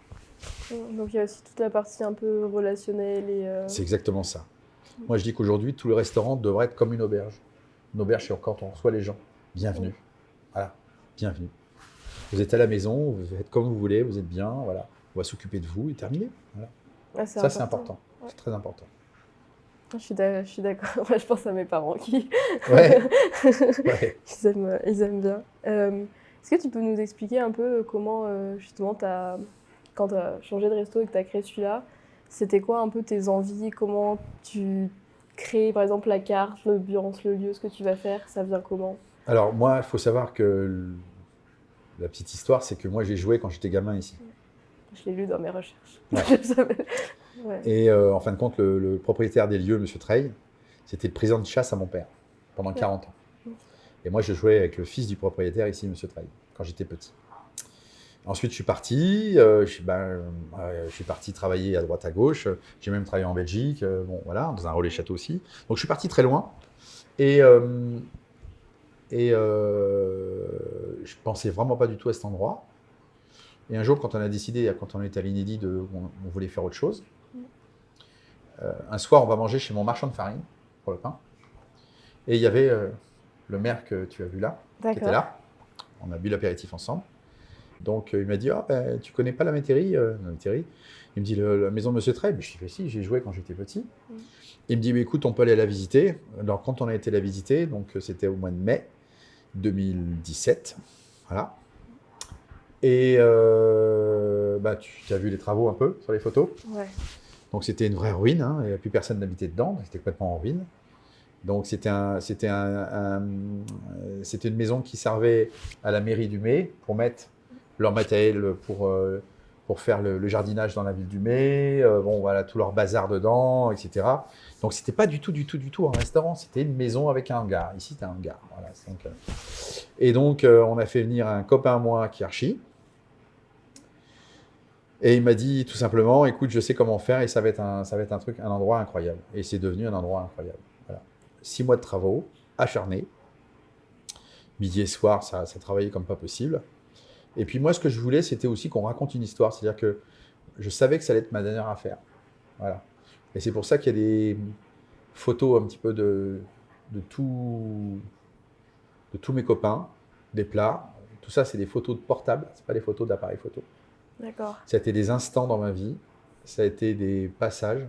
Donc il y a aussi toute la partie un peu relationnelle et... C'est exactement ça. Moi, je dis qu'aujourd'hui, tout le restaurant devrait être comme une auberge. Une auberge, c'est quand on reçoit les gens. Bienvenue. Voilà, bienvenue. Vous êtes à la maison, vous faites comme vous voulez, vous êtes bien, voilà. On va s'occuper de vous et terminer. Voilà. Ouais, Ça, c'est important. Ouais. C'est très important. Je suis d'accord. Ouais, je pense à mes parents qui Ouais. Ouais. ils aiment bien. Est-ce que tu peux nous expliquer un peu comment, justement, quand tu as changé de resto et que tu as créé celui-là, c'était quoi un peu tes envies? Comment tu crées, par exemple, la carte, l'ambiance, le lieu, ce que tu vas faire? Ça vient comment? Alors, moi, il faut savoir que la petite histoire, c'est que moi, j'ai joué quand j'étais gamin ici. Je l'ai lu dans mes recherches. Ouais. Je savais. Ouais. Et en fin de compte, le propriétaire des lieux, M. Treille, c'était le président de chasse à mon père pendant 40 ans. Et moi, je jouais avec le fils du propriétaire ici, M. Treille, quand j'étais petit. Ensuite, je suis parti. Je suis parti travailler à droite à gauche. J'ai même travaillé en Belgique, bon, voilà, dans un relais château aussi. Donc, je suis parti très loin. Et je pensais vraiment pas du tout à cet endroit. Et un jour, quand on a décidé, quand on était à l'Inédit, on voulait faire autre chose. Un soir, on va manger chez mon marchand de farine pour le pain. Et il y avait le maire que tu as vu là, qui était là. On a bu l'apéritif ensemble. Donc il m'a dit, tu connais pas la métairie, Il me dit, la maison de Monsieur Treille. Je lui ai dit, si, j'ai joué quand j'étais petit. Il me dit, écoute, on peut aller la visiter. Alors quand on a été la visiter, donc c'était au mois de mai 2017. Voilà. Et tu as vu les travaux un peu sur les photos. Ouais. Donc c'était une vraie ruine, hein, et plus personne n'habitait dedans, c'était complètement en ruine. Donc c'était une maison qui servait à la mairie du May pour mettre leur matériel pour faire le jardinage dans la ville du May, voilà, tout leur bazar dedans, etc. Donc c'était pas du tout un restaurant, c'était une maison avec un hangar. Ici c'était un hangar. Voilà, et donc on a fait venir un copain à moi qui est archi. Et il m'a dit tout simplement, écoute, je sais comment faire et ça va être un endroit incroyable. Et c'est devenu un endroit incroyable. Voilà. 6 mois de travaux, acharnés. Midi et soir, ça travaillait comme pas possible. Et puis moi, ce que je voulais, c'était aussi qu'on raconte une histoire. C'est-à-dire que je savais que ça allait être ma dernière affaire. Voilà. Et c'est pour ça qu'il y a des photos un petit peu de tous mes copains, des plats. Tout ça, c'est des photos de portable, c'est pas des photos d'appareil photo. D'accord. Ça a été des instants dans ma vie, ça a été des passages,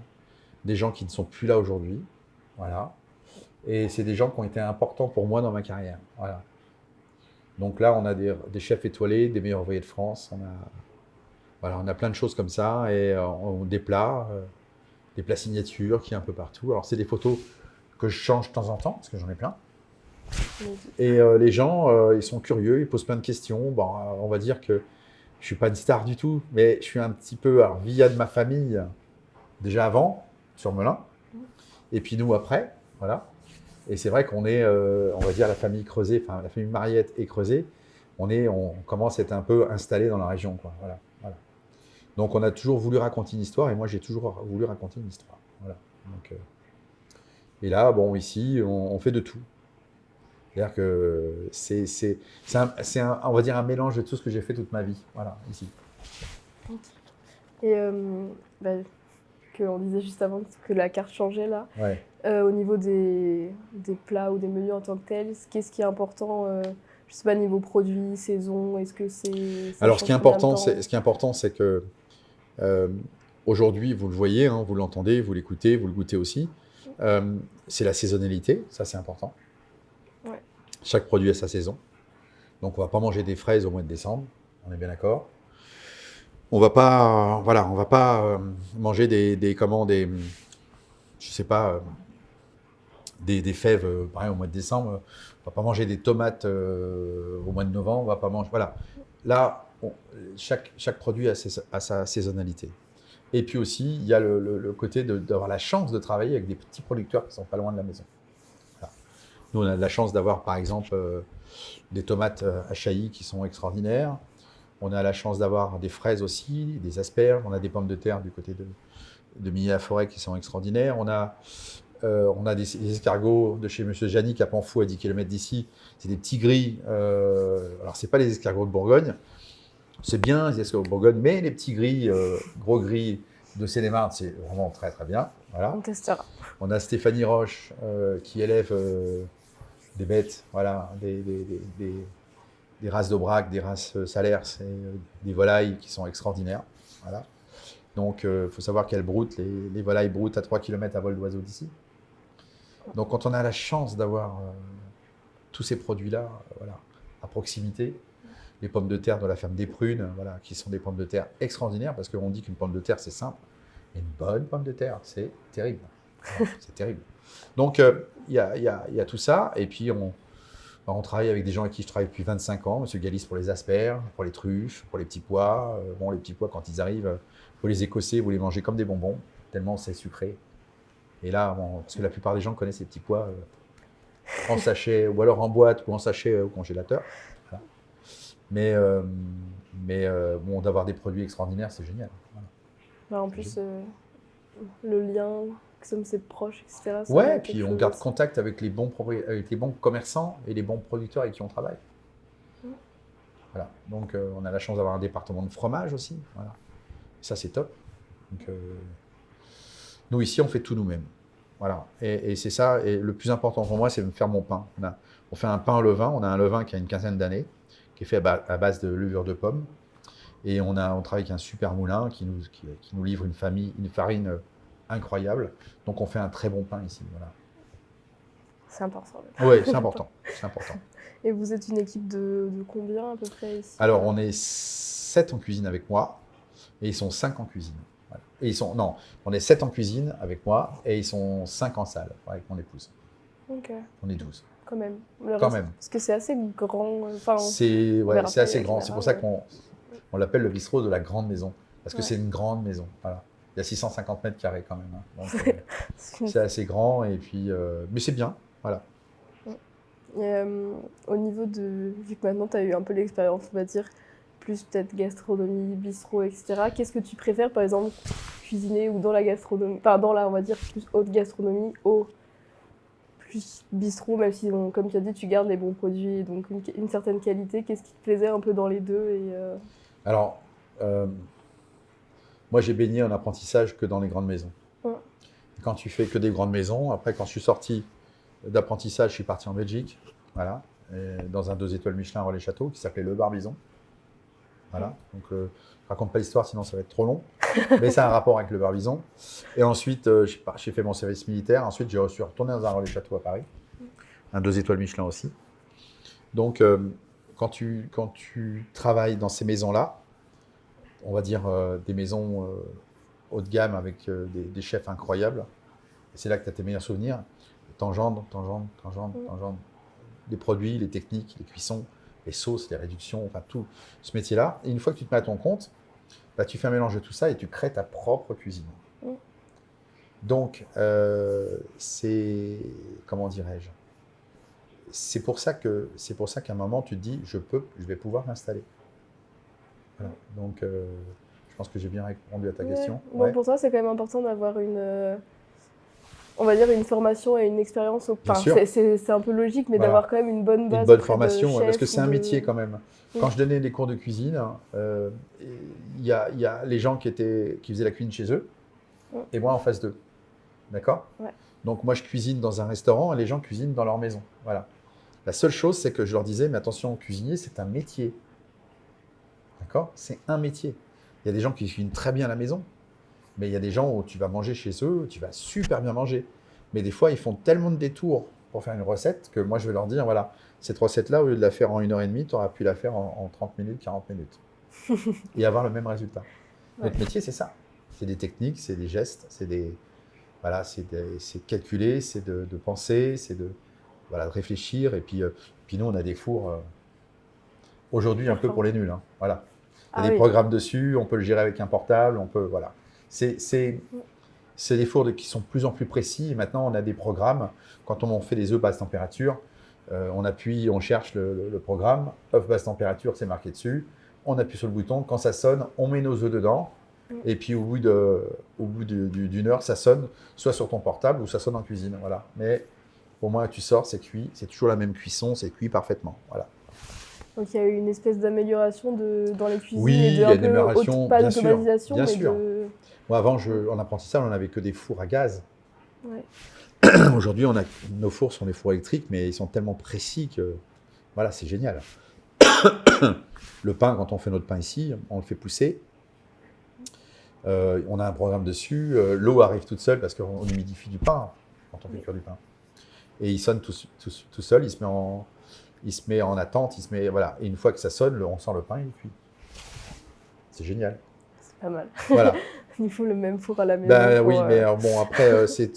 des gens qui ne sont plus là aujourd'hui. Voilà. Et c'est des gens qui ont été importants pour moi dans ma carrière. Voilà. Donc là, on a des chefs étoilés, des meilleurs ouvriers de France. On a plein de choses comme ça. Et des plats signatures qui est un peu partout. Alors, c'est des photos que je change de temps en temps, parce que j'en ai plein. Et les gens, ils sont curieux, ils posent plein de questions. Bon, on va dire que je ne suis pas une star du tout, mais je suis un petit peu, alors, via de ma famille, déjà avant, sur Melun. Et puis nous, après. Voilà. Et c'est vrai qu'on est, on va dire, la famille Creuset, enfin la famille Mariette et Creuset, on commence à être un peu installé dans la région, quoi. Voilà, voilà. Donc on a toujours voulu raconter une histoire, et moi j'ai toujours voulu raconter une histoire. Voilà. Donc, et là, bon, ici, on fait de tout. C'est-à-dire que on va dire, un mélange de tout ce que j'ai fait toute ma vie. Voilà, ici. Et on disait juste avant que la carte changeait là. Ouais. Au niveau des plats ou des menus en tant que tels, qu'est-ce qui est important, je sais pas, niveau produits, saison, est-ce que c'est... Alors, ce qui est important, c'est que aujourd'hui, vous le voyez, hein, vous l'entendez, vous l'écoutez, vous le goûtez aussi. C'est la saisonnalité, ça c'est important. Ouais. Chaque produit a sa saison. Donc, on va pas manger des fraises au mois de décembre, on est bien d'accord. On va pas, manger des fèves, pareil, au mois de décembre. On va pas manger des tomates au mois de novembre. On va pas manger, voilà. Là, chaque produit a sa saisonnalité. Et puis aussi, il y a le côté d'avoir la chance de travailler avec des petits producteurs qui sont pas loin de la maison. Voilà. Nous, on a de la chance d'avoir, par exemple, des tomates Achaï qui sont extraordinaires. On a la chance d'avoir des fraises aussi, des asperges. On a des pommes de terre du côté de Milly-la-Forêt qui sont extraordinaires. On a des escargots de chez Monsieur Janik à Panfou, à 10 km d'ici. C'est des petits gris. Alors, ce n'est pas les escargots de Bourgogne. C'est bien les escargots de Bourgogne, mais les petits gris, gros gris de Seine-et-Marne, c'est vraiment très très bien. Voilà. On testera. On a Stéphanie Roche qui élève des bêtes, voilà, des races d'Aubrac, des races Salers, des volailles qui sont extraordinaires. Voilà. Donc, il faut savoir qu'elles broutent, les volailles broutent à 3 km à vol d'oiseau d'ici. Donc, quand on a la chance d'avoir tous ces produits-là voilà, à proximité, les pommes de terre de la ferme des Prunes, voilà, qui sont des pommes de terre extraordinaires, parce qu'on dit qu'une pomme de terre, c'est simple, et une bonne pomme de terre, c'est terrible. C'est terrible. Donc, il y a tout ça, et puis on travaille avec des gens avec qui je travaille depuis 25 ans. Monsieur Galis pour les asperges, pour les truffes, pour les petits pois. Bon, les petits pois, quand ils arrivent, vous les écossez, vous les mangez comme des bonbons, tellement c'est sucré. Et là, parce que la plupart des gens connaissent les petits pois en sachet, ou alors en boîte, ou en sachet au congélateur. Voilà. Mais bon, d'avoir des produits extraordinaires, c'est génial. Voilà. En plus, le lien, comme c'est proche, etc. Ouais, puis on garde contact avec les bons commerçants et les bons producteurs avec qui on travaille. Voilà. Donc, on a la chance d'avoir un département de fromage aussi. Voilà. Ça, c'est top. Donc, nous, ici, on fait tout nous-mêmes. Voilà. Et c'est ça. Et le plus important pour moi, c'est de faire mon pain. On fait un pain au levain. On a un levain qui a une quinzaine d'années, qui est fait à base de levure de pomme. Et on travaille avec un super moulin qui nous livre une farine incroyable. Donc, on fait un très bon pain ici. Voilà. C'est important. Oui, c'est important. C'est important. Et vous êtes une équipe de combien à peu près ici? Alors, on est 7 en cuisine avec moi et ils sont 5 en cuisine. Voilà. Et on est 7 en cuisine avec moi et ils sont 5 en salle avec mon épouse. Ok. On est 12. Quand même. Quand même. Parce que c'est assez grand. C'est assez grand. C'est pour ça qu'on l'appelle le bistrot de la grande maison. Parce que c'est une grande maison. Voilà. Il y a 650 mètres carrés quand même. Hein. Donc, c'est assez grand. Et puis, mais c'est bien. Voilà. Et, au niveau vu que maintenant tu as eu un peu l'expérience, on va dire, plus peut-être gastronomie, bistrot, etc. Qu'est-ce que tu préfères, par exemple, cuisiner ou dans la gastronomie, on va dire, plus haute gastronomie, plus bistrot, même si, comme tu as dit, tu gardes les bons produits, donc une certaine qualité. Qu'est-ce qui te plaisait un peu dans les deux Alors, moi, j'ai baigné en apprentissage que dans les grandes maisons. Ouais. Quand tu fais que des grandes maisons, après, quand je suis sorti d'apprentissage, je suis parti en Belgique. Voilà. dans un 2 étoiles Michelin Relais Château qui s'appelait Le Barbizon. Voilà, donc je raconte pas l'histoire sinon ça va être trop long, mais ça a un rapport avec le Barbizon. Et ensuite, j'ai fait mon service militaire. Ensuite, je suis retourné dans un Relais Château à Paris, un 2 étoiles Michelin aussi. Donc, quand tu travailles dans ces maisons-là, on va dire des maisons haut de gamme avec des chefs incroyables, c'est là que tu as tes meilleurs souvenirs. T'engendres les produits, les techniques, les cuissons, les sauces, les réductions, enfin tout ce métier-là. Et une fois que tu te mets à ton compte, bah, tu fais un mélange de tout ça et tu crées ta propre cuisine. Donc, c'est, comment dirais-je, c'est pour ça qu'à un moment, tu te dis, je vais pouvoir m'installer. Voilà. Donc, je pense que j'ai bien répondu à ta question. Bon, ouais. Pour toi, c'est quand même important d'avoir on va dire une formation et une expérience. Enfin, c'est un peu logique, mais voilà, d'avoir quand même une bonne base. Une bonne formation, ouais, parce que c'est un métier quand même. Quand je donnais des cours de cuisine, il y a les gens qui faisaient la cuisine chez eux, et moi en face d'eux. D'accord ? Ouais. Donc moi, je cuisine dans un restaurant et les gens cuisinent dans leur maison. Voilà. La seule chose, c'est que je leur disais, mais attention, cuisinier, c'est un métier. D'accord ? C'est un métier. Il y a des gens qui cuisinent très bien à la maison, mais il y a des gens où tu vas manger chez eux, tu vas super bien manger. Mais des fois, ils font tellement de détours pour faire une recette que moi, je vais leur dire, voilà, cette recette-là, au lieu de la faire en 1h30, tu auras pu la faire en 30 minutes, 40 minutes. Et avoir le même résultat. Ouais. Notre métier, c'est ça. C'est des techniques, c'est des gestes, c'est calculer, c'est de penser, c'est de réfléchir. Et puis nous, on a des fours aujourd'hui un peu pour les nuls. Hein. Voilà. Il y a des programmes dessus, on peut le gérer avec un portable, on peut, voilà. C'est des fours qui sont de plus en plus précis. Et maintenant, on a des programmes. Quand on fait des œufs basse température, on appuie, on cherche le programme. œufs basse température, c'est marqué dessus. On appuie sur le bouton. Quand ça sonne, on met nos œufs dedans. Et puis, au bout d'une heure, ça sonne soit sur ton portable ou ça sonne en cuisine. Voilà. Mais au moins, tu sors, c'est cuit. C'est toujours la même cuisson, c'est cuit parfaitement. Voilà. Donc, il y a eu une espèce d'amélioration dans les cuisines. Oui, et il y a une amélioration, pas d'automatisation, bien mais sûr. Moi, avant, en apprentissage, on n'avait que des fours à gaz. Ouais. Aujourd'hui, nos fours sont des fours électriques, mais ils sont tellement précis que voilà, c'est génial. Le pain, quand on fait notre pain ici, on le fait pousser. On a un programme dessus. L'eau arrive toute seule parce qu'on humidifie du pain quand on fait cuire du pain. Et il sonne tout seul, il se met en attente, voilà. Et une fois que ça sonne, on sent le pain, il est cuit. C'est génial. C'est pas mal. Voilà. Il faut le même four à la maison. Oui, mais bon, après, c'est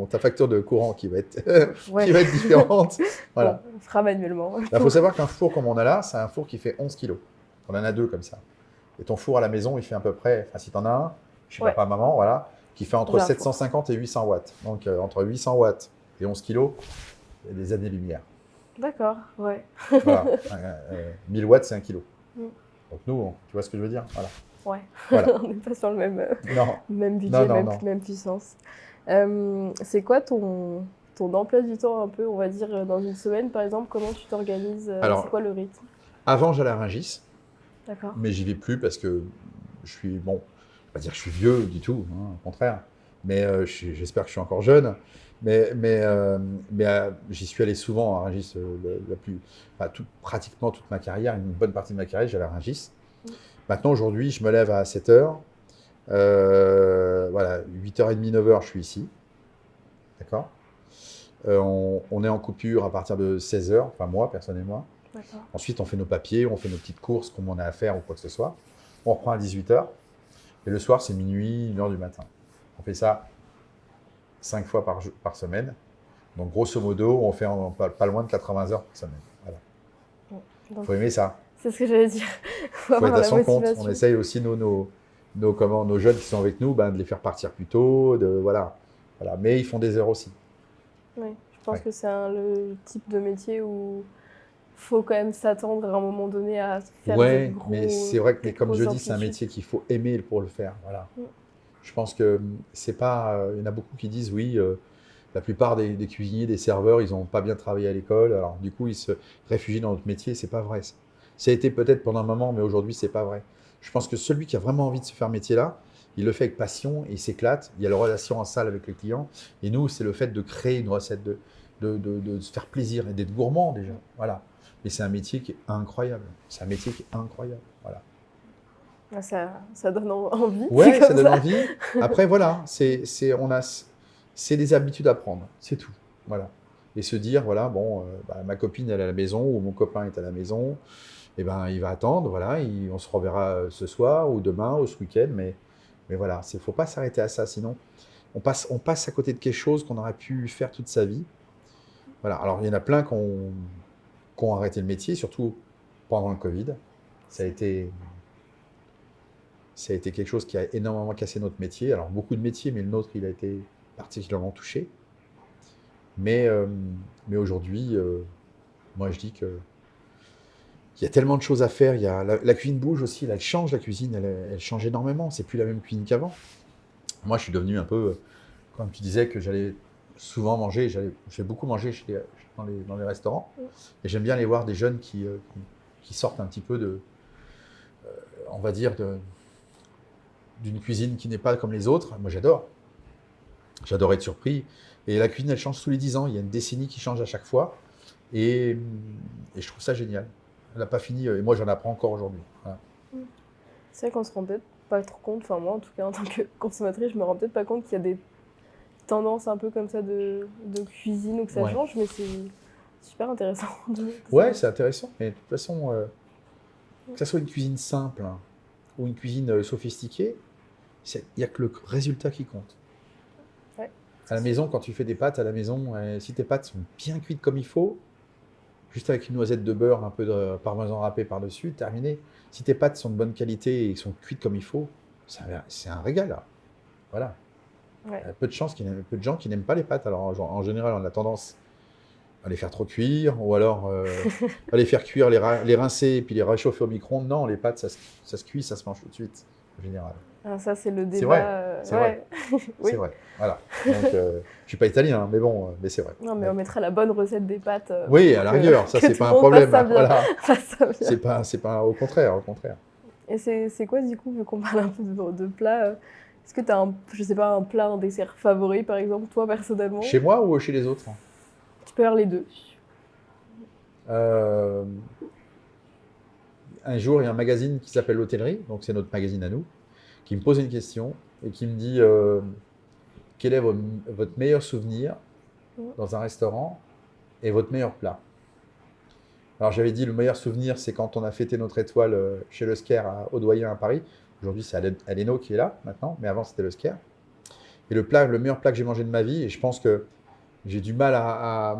ta facture de courant qui va être, qui va être différente. Voilà. Bon, on fera manuellement. Il faut savoir qu'un four comme on a là, c'est un four qui fait 11 kilos. On en a 2 comme ça. Et ton four à la maison, il fait à peu près, enfin si tu en as un, chez papa, maman, voilà, qui fait entre 750 et 800 watts. Donc entre 800 watts et 11 kilos, il y a des années-lumière. D'accord, ouais. Voilà. 1000 watts, c'est 1 kilo. Donc nous, tu vois ce que je veux dire ? Voilà. Ouais, voilà. On n'est pas sur le même budget, non. même puissance. C'est quoi ton emploi du temps un peu, on va dire, dans une semaine par exemple? Comment tu t'organises? C'est quoi le rythme? Avant, j'allais à Rungis. D'accord. Mais j'y vais plus parce que je suis, bon, je ne vais pas dire que je suis vieux du tout, hein, au contraire. Mais j'espère que je suis encore jeune. Mais j'y suis allé souvent à Rungis, pratiquement toute ma carrière, une bonne partie de ma carrière, j'allais à Rungis. Maintenant, aujourd'hui, je me lève à 7h. Voilà, 8h30, 9h, je suis ici. D'accord ? On est en coupure à partir de 16h, enfin moi, personnellement. Ensuite, on fait nos papiers, on fait nos petites courses, comme on a à faire ou quoi que ce soit. On reprend à 18h. Et le soir, c'est minuit, 1h du matin. On fait ça 5 fois par semaine. Donc, grosso modo, on fait pas loin de 80 heures par semaine. Voilà. Il faut aimer ça. C'est ce que j'allais dire. Il faut être à son compte. On essaye aussi nos jeunes qui sont avec nous, de les faire partir plus tôt. Voilà. Mais ils font des heures aussi. Oui, je pense que c'est le type de métier où il faut quand même s'attendre à un moment donné à faire des gros... mais c'est vrai que, comme je dis, c'est un métier qu'il faut aimer pour le faire. Voilà. Je pense que c'est pas... Il y en a beaucoup qui disent, oui, la plupart des cuisiniers, des serveurs, ils n'ont pas bien travaillé à l'école. Alors, du coup, ils se réfugient dans notre métier. C'est pas vrai, ça. Ça a été peut-être pendant un moment, mais aujourd'hui, c'est pas vrai. Je pense que celui qui a vraiment envie de se faire métier-là, il le fait avec passion et il s'éclate. Il y a la relation en salle avec le client. Et nous, c'est le fait de créer une recette de se faire plaisir et d'être gourmand déjà. Voilà. Mais c'est un métier qui est incroyable. C'est un métier qui est incroyable. Voilà. Ah, ça donne envie. Ouais, c'est ça comme donne ça. envie. Après, voilà, c'est des habitudes à prendre. C'est tout. Voilà. Et se dire, voilà, bon, ma copine elle est à la maison ou mon copain est à la maison, et ben il va attendre, voilà, on se reverra ce soir ou demain ou ce week-end, mais voilà, faut pas s'arrêter à ça, sinon on passe à côté de quelque chose qu'on aurait pu faire toute sa vie. Voilà. Alors il y en a plein qui ont arrêté le métier, surtout pendant le Covid. Ça a été quelque chose qui a énormément cassé notre métier. Alors beaucoup de métiers, mais le nôtre, il a été particulièrement touché. Mais aujourd'hui, moi je dis que il y a tellement de choses à faire. Il y a la cuisine bouge aussi, elle change, la cuisine, elle change énormément. C'est plus la même cuisine qu'avant. Moi, je suis devenu un peu, comme tu disais, que j'allais souvent manger. J'ai beaucoup mangé dans les restaurants. Et j'aime bien aller voir des jeunes qui sortent un petit peu on va dire, d'une cuisine qui n'est pas comme les autres. Moi, j'adore. J'adore être surpris. Et la cuisine, elle change tous les 10 ans. Il y a une décennie qui change à chaque fois. Et je trouve ça génial. Elle n'a pas fini. Et moi, j'en apprends encore aujourd'hui. Voilà. C'est vrai qu'on se rend peut-être pas trop compte, enfin moi en tout cas en tant que consommatrice, je me rends peut-être pas compte qu'il y a des tendances un peu comme ça de cuisine ou que ça Ouais. change, mais c'est super intéressant. Ouais, c'est intéressant. Mais de toute façon, que ça soit une cuisine simple ou une cuisine sophistiquée, il n'y a que le résultat qui compte. Ouais. À la maison, quand tu fais des pâtes à la maison, si tes pâtes sont bien cuites comme il faut, juste avec une noisette de beurre, un peu de parmesan râpé par-dessus, terminé. Si tes pâtes sont de bonne qualité et sont cuites comme il faut, c'est un régal. Là. Voilà. Ouais. Il y a peu de gens qui n'aiment pas les pâtes. Alors en général, on a tendance à les faire trop cuire, ou alors à les faire cuire, les rincer et puis les réchauffer au micro-ondes. Non, les pâtes, ça se cuit, ça se mange tout de suite, en général. Alors ça, c'est le débat. C'est vrai, c'est vrai. Oui. C'est vrai. Voilà. Donc, je suis pas italien, hein, mais bon, mais c'est vrai. Non, mais on mettra la bonne recette des pâtes. Oui, à la rigueur, ça c'est pas un problème. Voilà. C'est pas au contraire, au contraire. Et c'est quoi du coup, vu qu'on parle un peu de plats, est-ce que tu as je sais pas, un plat, un dessert favori par exemple, toi personnellement? Chez moi ou chez les autres? Tu peux faire les deux. Un jour, il y a un magazine qui s'appelle l'Hôtellerie, donc c'est notre magazine à nous, qui me pose une question et qui me dit quel est votre meilleur souvenir dans un restaurant et votre meilleur plat. Alors j'avais dit le meilleur souvenir, c'est quand on a fêté notre étoile chez Le Scaire à Audoyen à Paris. Aujourd'hui, c'est Aleno qui est là maintenant, mais avant c'était Le Scaire. Et le meilleur plat que j'ai mangé de ma vie, et je pense que j'ai du mal à...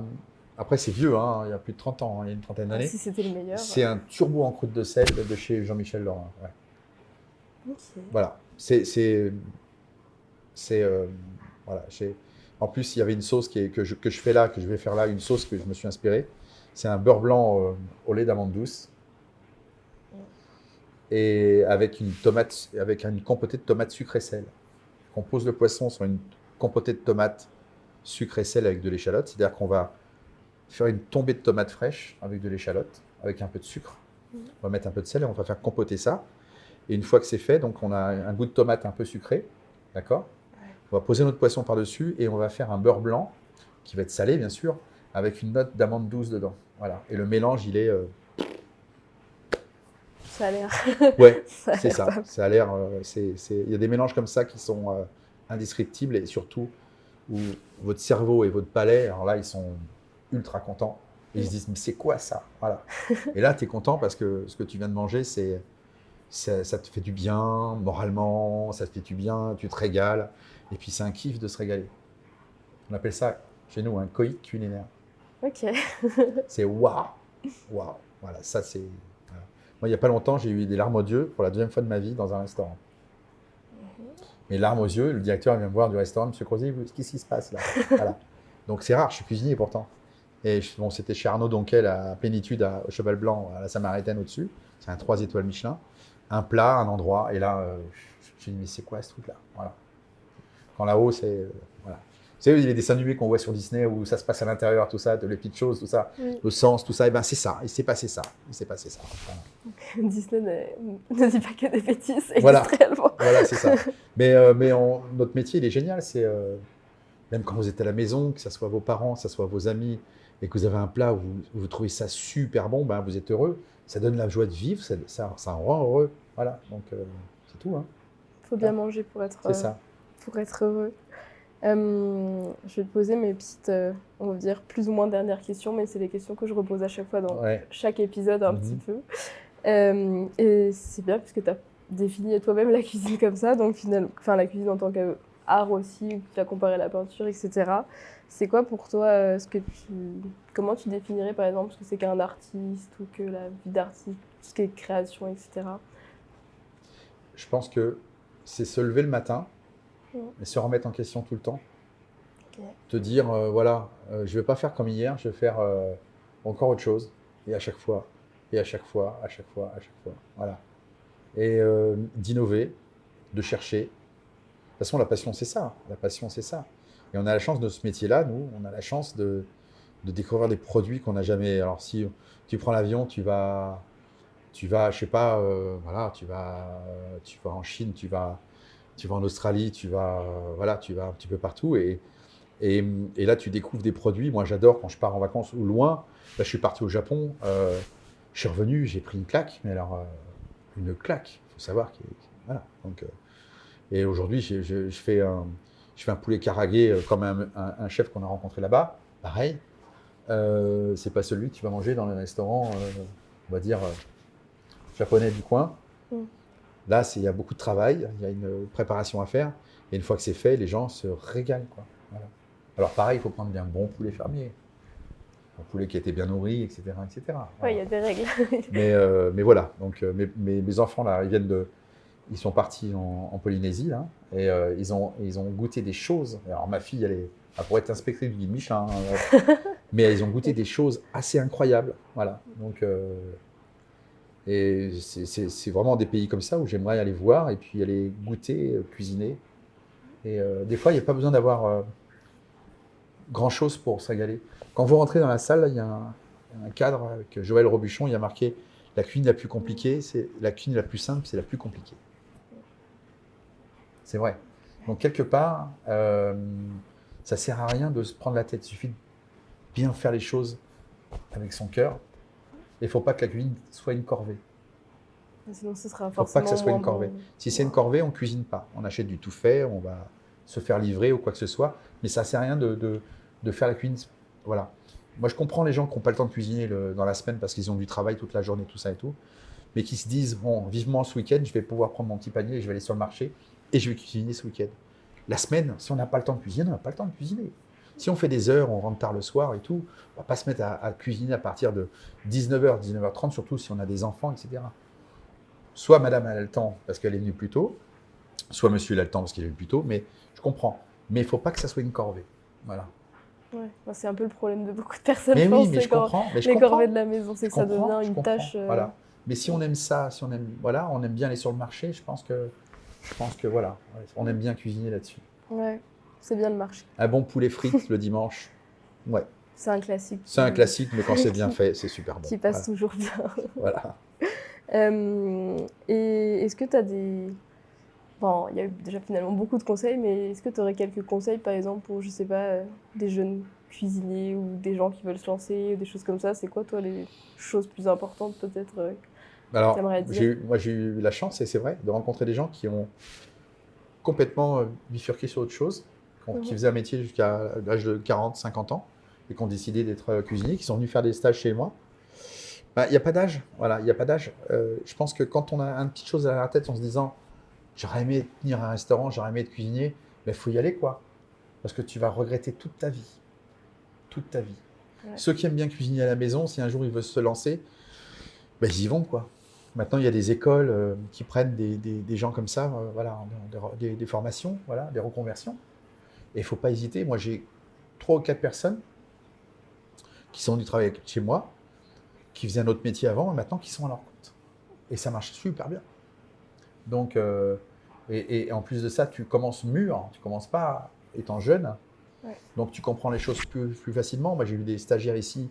Après, c'est vieux, hein, il y a plus de 30 ans, il y a une trentaine d'années. Si c'était le meilleur. C'est un turbo en croûte de sel de chez Jean-Michel Laurin. Ouais. Okay. Voilà. Voilà. En plus, il y avait une sauce que je fais là, que je vais faire là, une sauce que je me suis inspiré. C'est un beurre blanc au lait d'amande douce. Et avec une compotée de tomates sucre et sel. On pose le poisson sur une compotée de tomates sucre et sel avec de l'échalote. C'est-à-dire qu'on va faire une tombée de tomates fraîches avec de l'échalote, avec un peu de sucre. On va mettre un peu de sel et on va faire compoter ça. Et une fois que c'est fait, donc on a un goût de tomate un peu sucré, d'accord ? On va poser notre poisson par-dessus et on va faire un beurre blanc qui va être salé, bien sûr, avec une note d'amande douce dedans. Voilà. Et le mélange, il est... Ça a l'air. Ouais, c'est ça. Ça a l'air... Il y a des mélanges comme ça qui sont indescriptibles et surtout où votre cerveau et votre palais, alors là, ils sont ultra contents. Et ils se disent, mais c'est quoi ça? Voilà. Et là, tu es content parce que ce que tu viens de manger, ça te fait du bien, moralement, ça te fait du bien, tu te régales. Et puis, c'est un kiff de se régaler. On appelle ça, chez nous, un coït culinaire. Ok. C'est waouh. Waouh. Voilà, ça, c'est... Voilà. Moi, il n'y a pas longtemps, j'ai eu des larmes aux yeux pour la deuxième fois de ma vie dans un restaurant. Mes larmes aux yeux, le directeur vient me voir du restaurant, Monsieur Crozet, qu'est-ce qui se passe là? Voilà. Donc, c'est rare, je suis cuisinier pourtant. Et bon, c'était chez Arnaud Donquel à Plénitude, au Cheval Blanc, à la Samaritaine au-dessus. C'est un 3 étoiles Michelin. Un plat, un endroit. Et là, je me dis, mais c'est quoi ce truc-là? Voilà. Quand là-haut, c'est... voilà. Vous savez, les dessins animés qu'on voit sur Disney où ça se passe à l'intérieur, tout ça, les petites choses, tout ça, le sens, tout ça, et ben c'est ça. Il s'est passé ça. Voilà. Disney ne dit pas que des bêtises, voilà. extrêmement. Voilà, c'est ça. Mais notre métier, il est génial. même quand vous êtes à la maison, que ce soit vos parents, que ce soit vos amis, et que vous avez un plat où vous trouvez ça super bon, ben, vous êtes heureux. Ça donne la joie de vivre, ça rend heureux. Voilà, donc c'est tout. Hein. Faut bien manger pour être Ça. heureux. Je vais te poser mes petites, on va dire, plus ou moins dernières questions, mais c'est les questions que je repose à chaque fois dans chaque épisode un petit peu. Et c'est bien puisque tu as défini toi-même la cuisine comme ça, donc finalement, enfin la cuisine en tant qu'art aussi, tu as comparé la peinture, etc. C'est quoi pour toi comment tu définirais par exemple ce que c'est qu'un artiste ou que la vie d'artiste, tout ce qui est création, etc. Je pense que c'est se lever le matin et se remettre en question tout le temps. Te dire, voilà, je ne vais pas faire comme hier, je vais faire encore autre chose. Et à chaque fois, et à chaque fois, à chaque fois, à chaque fois. Voilà. Et d'innover, de chercher. De toute façon, la passion, c'est ça. La passion, c'est ça. Et on a la chance de ce métier-là, nous, on a la chance de découvrir des produits qu'on n'a jamais. Alors, si tu prends l'avion, tu vas, je sais pas, voilà, tu vas en Chine, tu vas en Australie, voilà, tu vas un petit peu partout. Et là, tu découvres des produits. Moi, j'adore quand je pars en vacances ou loin. Là, je suis parti au Japon. Je suis revenu, j'ai pris une claque. Mais alors, une claque, il faut savoir. Voilà. Donc, et aujourd'hui, je fais un poulet karagué comme un chef qu'on a rencontré là-bas. Pareil. C'est pas celui que tu vas manger dans les restaurants, on va dire, japonais du coin. Là, il y a beaucoup de travail, il y a une préparation à faire. Et une fois que c'est fait, les gens se régalent, quoi. Voilà. Alors pareil, il faut prendre bien un bon poulet fermier. Un poulet qui a été bien nourri, etc. etc. Voilà. Ouais, il y a des règles. mais voilà, donc mes enfants, là, ils sont partis en Polynésie, là, et ils ont goûté des choses. Alors ma fille, elle pourrait être inspectrice du guide Michelin, mais ils ont goûté des choses assez incroyables. Voilà, donc... et c'est vraiment des pays comme ça où j'aimerais aller voir et puis aller goûter, cuisiner. Et des fois, il n'y a pas besoin d'avoir grand-chose pour se régaler. Quand vous rentrez dans la salle, là, il y a un cadre avec Joël Robuchon, il y a marqué « La cuisine la plus compliquée, c'est la cuisine la plus simple, c'est la plus compliquée ». C'est vrai. Donc quelque part, ça sert à rien de se prendre la tête. Il suffit de bien faire les choses avec son cœur. Et il ne faut pas que la cuisine soit une corvée. Sinon, ce sera Il ne faut pas que ça soit une bon. corvée. Si c'est une corvée, on ne cuisine pas. On achète du tout fait, on va se faire livrer ou quoi que ce soit. Mais ça ne sert à rien de faire la cuisine. Voilà. Moi, je comprends les gens qui n'ont pas le temps de cuisiner dans la semaine parce qu'ils ont du travail toute la journée, tout ça et tout. Mais qui se disent, bon, vivement ce week-end, je vais pouvoir prendre mon petit panier et je vais aller sur le marché et je vais cuisiner ce week-end. La semaine, si on n'a pas le temps de cuisiner, on n'a pas le temps de cuisiner. Si on fait des heures, on rentre tard le soir et tout, on ne va pas se mettre à cuisiner à partir de 19h, 19h30, surtout si on a des enfants, etc. Soit madame a le temps parce qu'elle est venue plus tôt, soit monsieur a le temps parce qu'il est venu plus tôt, mais je comprends. Mais il ne faut pas que ça soit une corvée. Voilà. Ouais, c'est un peu le problème de beaucoup de personnes. Mais oui, mais je comprends. Les corvées de la maison, c'est que ça devient une tâche. Voilà. Mais si on aime ça, si on aime, voilà, on aime bien aller sur le marché, je pense que voilà, on aime bien cuisiner là-dessus. Ouais, c'est bien le marché. Un bon poulet frites le dimanche, ouais. C'est un classique. C'est un classique, mais quand c'est bien fait, c'est super bon. Qui passe toujours bien. Voilà. Et est-ce que tu as des... Bon, il y a eu déjà finalement beaucoup de conseils, mais est-ce que tu aurais quelques conseils, par exemple, pour, je sais pas, des jeunes cuisiniers ou des gens qui veulent se lancer, ou des choses comme ça? C'est quoi, toi, les choses plus importantes, peut-être, que tu aimerais dire? Moi, j'ai eu la chance, et c'est vrai, de rencontrer des gens qui ont complètement bifurqué sur autre chose, qui faisaient un métier jusqu'à l'âge de 40, 50 ans, et qui ont décidé d'être cuisiniers, qui sont venus faire des stages chez moi. Il n'y a pas d'âge, voilà, il n'y a pas d'âge. Je pense que quand on a une petite chose à la tête en se disant j'aurais aimé tenir un restaurant, j'aurais aimé être cuisinier, mais il faut y aller, quoi. Parce que tu vas regretter toute ta vie. Toute ta vie. Ouais. Ceux qui aiment bien cuisiner à la maison, si un jour ils veulent se lancer, ben, ils y vont, quoi. Maintenant, il y a des écoles qui prennent des gens comme ça, voilà, des formations, voilà, des reconversions. Et il ne faut pas hésiter. Moi, j'ai 3 ou 4 personnes qui sont venus travailler chez moi, qui faisaient un autre métier avant, et maintenant qui sont à leur compte. Et ça marche super bien. Donc, et en plus de ça, tu commences mûr, tu ne commences pas étant jeune. Ouais. Donc, tu comprends les choses plus facilement. Moi, j'ai eu des stagiaires ici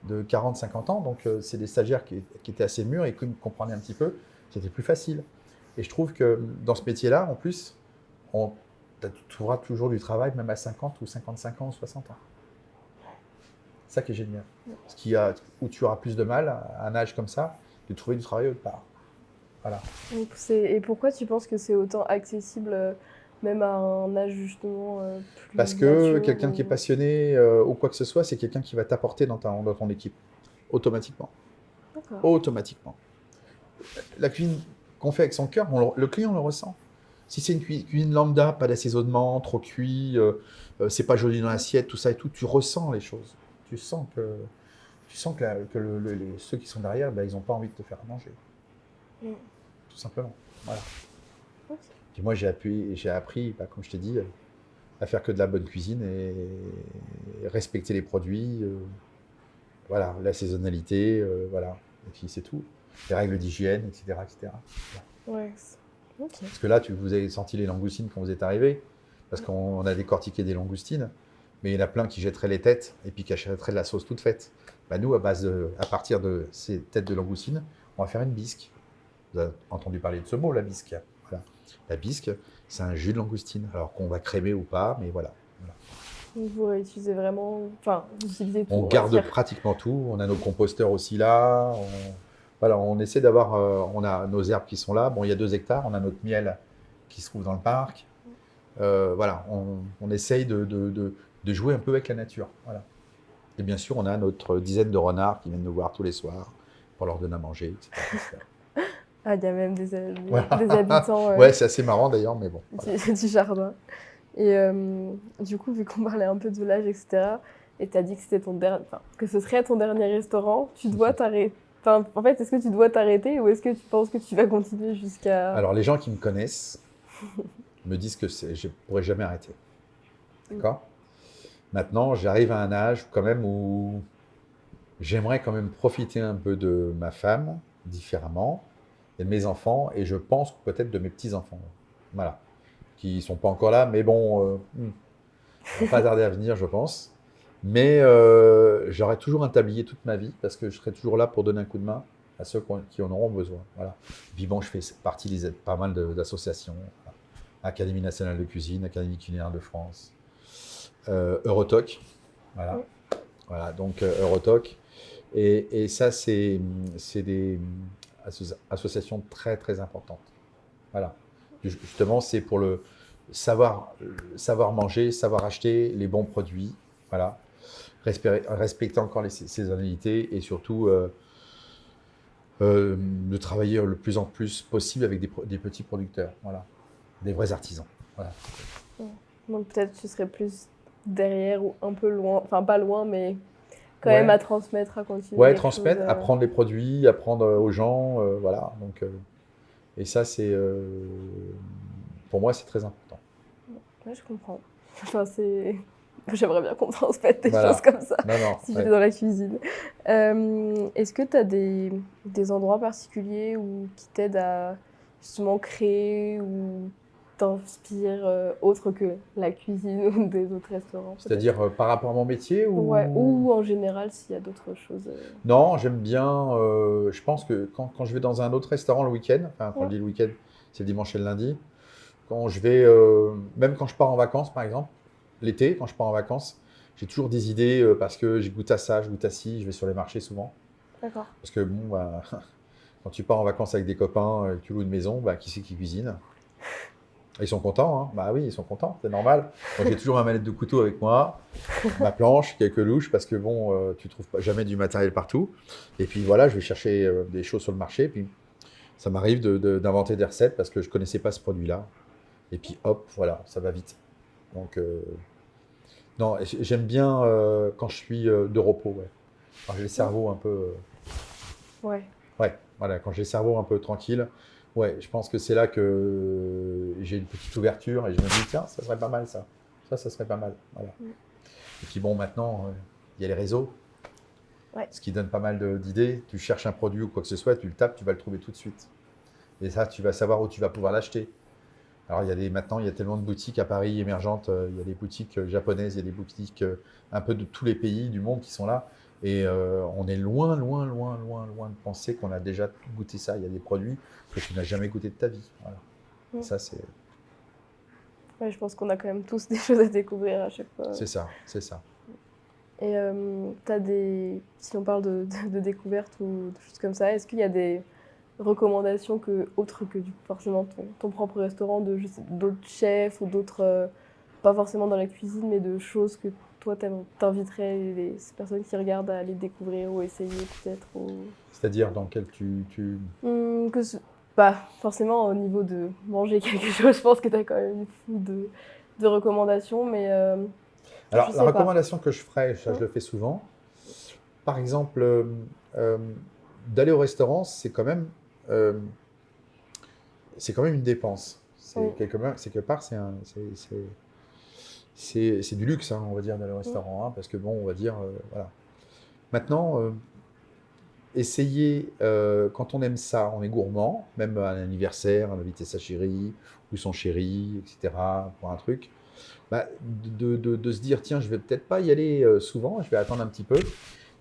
de 40, 50 ans. Donc, c'est des stagiaires qui étaient assez mûrs et qui comprenaient un petit peu. C'était plus facile. Et je trouve que dans ce métier-là, en plus, tu tu trouveras toujours du travail, même à 50 ou 55 ans ou 60 ans. C'est ça qui est génial. Où tu auras plus de mal, à un âge comme ça, de trouver du travail autre part. Voilà. Donc, et pourquoi tu penses que c'est autant accessible, même à un âge justement plus Parce que mature quelqu'un qui est passionné ou quoi que ce soit, c'est quelqu'un qui va t'apporter dans ton équipe, automatiquement. D'accord. Automatiquement. La cuisine qu'on fait avec son cœur, le client le ressent. Si c'est une cuisine lambda, pas d'assaisonnement, trop cuit, c'est pas joli dans l'assiette, tout ça et tout, tu ressens les choses. Tu sens que, ceux qui sont derrière, ben, ils n'ont pas envie de te faire manger. Tout simplement. Voilà. Ok. Puis moi, j'ai appris, comme je t'ai dit, à faire que de la bonne cuisine et respecter les produits, voilà, la saisonnalité, voilà. Et puis c'est tout. Les règles d'hygiène, etc., etc. Ouais. Ok. Parce que là, vous avez senti les langoustines quand vous êtes arrivés, parce qu'on a décortiqué des langoustines, mais il y en a plein qui jetteraient les têtes et puis qui achèteraient de la sauce toute faite. Bah, nous, à partir de ces têtes de langoustines, on va faire une bisque. Vous avez entendu parler de ce mot, la bisque. Voilà. La bisque, c'est un jus de langoustine, alors qu'on va crémer ou pas, mais voilà. Donc vous réutilisez vraiment, enfin, vous utilisez tout. On va garde dire. pratiquement tout. On a nos composteurs aussi là. Voilà, on essaie d'avoir. On a nos herbes qui sont là. Bon, il y a 2 hectares. On a notre miel qui se trouve dans le parc. Voilà, on essaye de jouer un peu avec la nature. Voilà. Et bien sûr, on a notre dizaine de renards qui viennent nous voir tous les soirs pour leur donner à manger, etc., etc. Ah, il y a même Voilà. des habitants Ouais, c'est assez marrant d'ailleurs, mais bon. Voilà. du jardin. Et du coup, vu qu'on parlait un peu de l'âge, etc., et tu as dit que c'était que ce serait ton dernier restaurant, tu dois t'arrêter. Enfin, en fait, est-ce que tu dois t'arrêter ou est-ce que tu penses que tu vas continuer jusqu'à... Alors, les gens qui me connaissent me disent que je ne pourrais jamais arrêter. D'accord ? Maintenant, j'arrive à un âge quand même où j'aimerais quand même profiter un peu de ma femme différemment et de mes enfants et je pense peut-être de mes petits-enfants. Voilà. Qui ne sont pas encore là, mais bon, ça va pas tarder à venir, je pense. Mais j'aurai toujours un tablier toute ma vie parce que je serai toujours là pour donner un coup de main à ceux qui en auront besoin. Voilà. Et puis bon, je fais partie de pas mal d'associations. Voilà. Académie nationale de cuisine, Académie culinaire de France, Eurotoc. Voilà. Voilà, donc Eurotoc. Et ça, c'est des associations très, très importantes. Voilà. Justement, c'est pour le savoir manger, savoir acheter les bons produits. Voilà. Respecter encore les saisonnalités et surtout de travailler le plus en plus possible avec des petits producteurs. Voilà. Des vrais artisans. Voilà. Donc peut-être tu serais plus derrière ou un peu loin, enfin pas loin, mais quand même à transmettre, à continuer. Ouais, transmettre, apprendre les produits, apprendre aux gens, voilà. Donc, et ça, pour moi, c'est très important. Ouais, je comprends. Enfin, j'aimerais bien qu'on transmette des choses comme ça, si j'étais dans la cuisine. Est-ce que tu as des endroits particuliers qui t'aident à justement créer ou t'inspire autre que la cuisine ou des autres restaurants? C'est-à-dire par rapport à mon métier Ouais, ou en général s'il y a d'autres choses. Non, j'aime bien. Je pense que quand je vais dans un autre restaurant le week-end, enfin quand je dis le week-end, c'est le dimanche et le lundi, quand je vais, même quand je pars en vacances par exemple, l'été, quand je pars en vacances, j'ai toujours des idées parce que j'ai goûté à ça, je goûte à ci, je vais sur les marchés souvent. D'accord. Parce que bon, bah, quand tu pars en vacances avec des copains, que tu loues une maison, bah, qui c'est qui cuisine? Ils sont contents, hein. Bah oui, ils sont contents, c'est normal. Donc j'ai toujours ma manette de couteau avec moi, ma planche, quelques louches, parce que bon, tu trouves jamais du matériel partout. Et puis voilà, je vais chercher des choses sur le marché. Puis ça m'arrive d'inventer des recettes parce que je connaissais pas ce produit-là. Et puis hop, voilà, ça va vite. Donc non, j'aime bien quand je suis de repos, ouais. Quand j'ai le cerveau un peu. Ouais. Ouais, voilà, quand j'ai le cerveau un peu tranquille. Ouais, je pense que c'est là que j'ai une petite ouverture et je me dis, tiens, ça serait pas mal ça. Ça serait pas mal. Voilà. Et puis bon, maintenant, il y a les réseaux, ce qui donne pas mal d'idées. Tu cherches un produit ou quoi que ce soit, tu le tapes, tu vas le trouver tout de suite. Et ça, tu vas savoir où tu vas pouvoir l'acheter. Alors, maintenant, il y a tellement de boutiques à Paris émergentes. Il y a des boutiques japonaises, il y a des boutiques un peu de tous les pays du monde qui sont là. Et on est loin, loin, loin, loin, loin de penser qu'on a déjà goûté ça. Il y a des produits que tu n'as jamais goûté de ta vie. Voilà. Ça, c'est... Ouais, je pense qu'on a quand même tous des choses à découvrir à chaque fois. C'est ça, c'est ça. Et si on parle de découvertes ou de choses comme ça, est-ce qu'il y a des recommandations autres que forcément ton propre restaurant, d'autres chefs ou d'autres, pas forcément dans la cuisine, mais de choses que toi t'inviterais ces personnes qui regardent à aller découvrir ou essayer peut-être C'est-à-dire dans quel pas forcément au niveau de manger quelque chose, je pense que tu as quand même une foule de recommandations, mais Alors, je la sais recommandation que je ferais, ça je le fais souvent, par exemple, d'aller au restaurant, euh, c'est quand même une dépense. Oui. Quelque part, c'est du luxe, hein, on va dire, d'aller au restaurant, hein, parce que bon, on va dire, voilà. Maintenant, essayer, quand on aime ça, on est gourmand, même à un anniversaire, on a invité sa chérie ou son chéri, etc., pour un truc, bah, de se dire, tiens, je vais peut-être pas y aller souvent, je vais attendre un petit peu,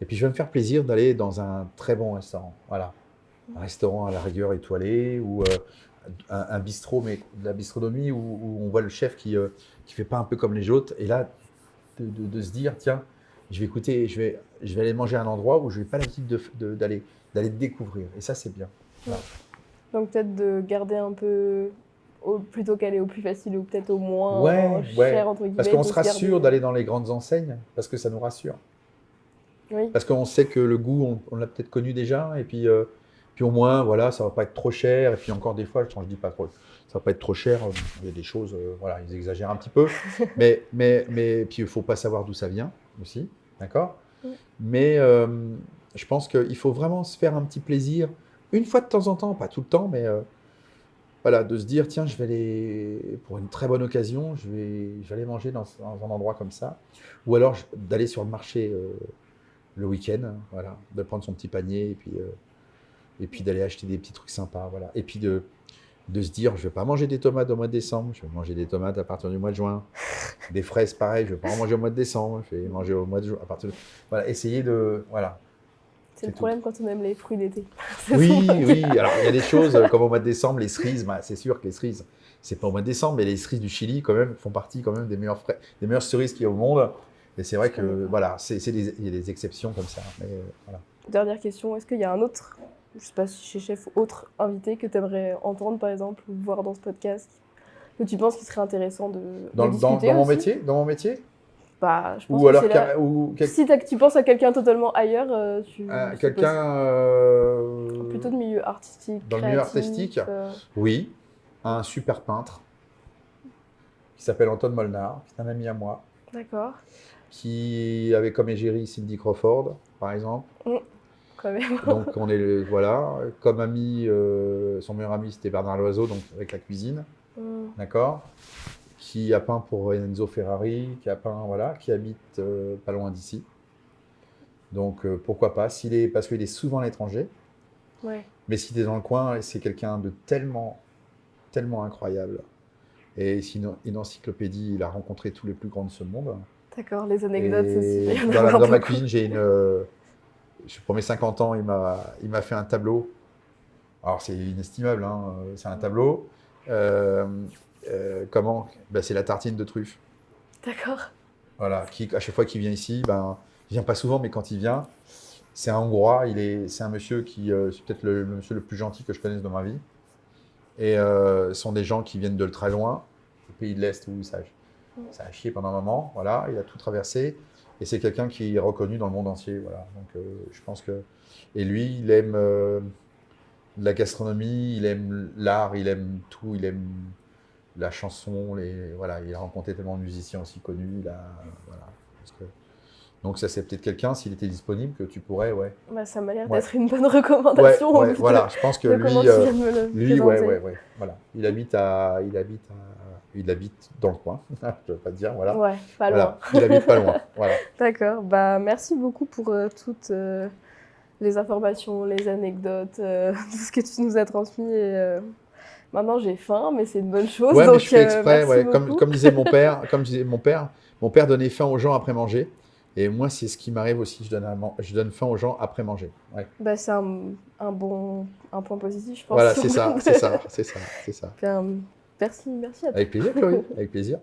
et puis je vais me faire plaisir d'aller dans un très bon restaurant. Voilà. Un restaurant à la rigueur étoilé, ou un bistrot, mais de la bistronomie, où on voit le chef qui fait pas un peu comme les autres, et là, de se dire, tiens, je vais écouter, je vais aller manger à un endroit où je n'ai pas l'habitude d'aller découvrir. Et ça, c'est bien. Voilà. Donc peut-être de garder un peu, plutôt qu'aller au plus facile ou peut-être au moins cher, entre guillemets. Parce qu'on se rassure d'aller dans les grandes enseignes, parce que ça nous rassure. Oui. Parce qu'on sait que le goût, on l'a peut-être connu déjà, et puis au moins, voilà, ça ne va pas être trop cher. Et puis encore des fois, quand je dis pas trop, ça va pas être trop cher, il y a des choses, voilà, ils exagèrent un petit peu. mais puis il ne faut pas savoir d'où ça vient aussi, d'accord? Mais je pense qu'il faut vraiment se faire un petit plaisir, une fois de temps en temps, pas tout le temps, mais voilà, de se dire, tiens, je vais aller, pour une très bonne occasion, je vais aller manger dans un endroit comme ça. Ou alors d'aller sur le marché le week-end, voilà, de prendre son petit panier et puis d'aller acheter des petits trucs sympas, voilà. Et puis de se dire, je ne vais pas manger des tomates au mois de décembre, je vais manger des tomates à partir du mois de juin. Des fraises, pareil, je ne vais pas en manger au mois de décembre, je vais manger au mois de juin. Voilà, essayer de... Voilà. C'est le problème quand on aime les fruits d'été. Oui, alors il y a des choses, comme au mois de décembre, les cerises, bah, c'est sûr que les cerises, c'est pas au mois de décembre, mais les cerises du Chili, quand même, font partie quand même des meilleures cerises qu'il y a au monde. Et c'est vrai que, voilà, il y a des exceptions comme ça. Mais, voilà. Dernière question, est-ce qu'il y a un autre, je ne sais pas si chez Chef, autre invité que tu aimerais entendre, par exemple, ou voir dans ce podcast, que tu penses qu'il serait intéressant de discuter dans mon aussi métier, dans mon métier Bah, je pense ou que alors c'est là. Si tu penses à quelqu'un totalement ailleurs, quelqu'un plutôt de milieu artistique, dans créatif, le milieu artistique, oui, un super peintre qui s'appelle Antoine Molnar, qui est un ami à moi. D'accord. Qui avait comme égérie Cindy Crawford, par exemple. Quand même. Donc on est voilà, comme ami, son meilleur ami c'était Bernard Loiseau, donc avec la cuisine, d'accord, qui a peint pour Enzo Ferrari, qui a peint, voilà, qui habite pas loin d'ici. Donc pourquoi pas, parce qu'il est souvent à l'étranger. Ouais. Mais s'il est dans le coin, c'est quelqu'un de tellement incroyable. Et sinon, une encyclopédie, il a rencontré tous les plus grands de ce monde. D'accord, les anecdotes, c'est super. Dans ma cuisine, j'ai pour mes 50 ans, il m'a fait un tableau. Alors, c'est inestimable, hein, c'est un tableau. Comment c'est la tartine de truffe. D'accord. Voilà, à chaque fois qu'il vient ici, il vient pas souvent, mais quand il vient, c'est un Hongrois. C'est un monsieur qui, c'est peut-être le monsieur le plus gentil que je connaisse dans ma vie. Et ce sont des gens qui viennent de très loin, au pays de l'Est, où ça a chié pendant un moment. Voilà, il a tout traversé. Et c'est quelqu'un qui est reconnu dans le monde entier. Voilà. Donc, je pense que... Et lui, il aime la gastronomie, il aime l'art, il aime tout, il aime la chanson. Voilà, il a rencontré tellement de musiciens aussi connus. Voilà. Donc ça, c'est peut-être quelqu'un, s'il était disponible, que tu pourrais, ouais. Bah, ça m'a l'air d'être une bonne recommandation. Ouais, voilà, je pense que lui, voilà. Il habite dans le coin, je ne veux pas te dire, voilà. Ouais, pas loin. Il habite pas loin, voilà. D'accord, bah merci beaucoup pour toutes les informations, les anecdotes, tout ce que tu nous as transmis. Et, maintenant, j'ai faim, mais c'est une bonne chose. Ouais, donc, mais je fais exprès, ouais. Comme disait mon père donnait faim aux gens après manger. Et moi, c'est ce qui m'arrive aussi, je donne faim aux gens après manger. Ouais. Bah, c'est un point positif, je pense. Voilà, c'est ça. Bien, Merci à toi. Avec plaisir, Chloé, avec plaisir.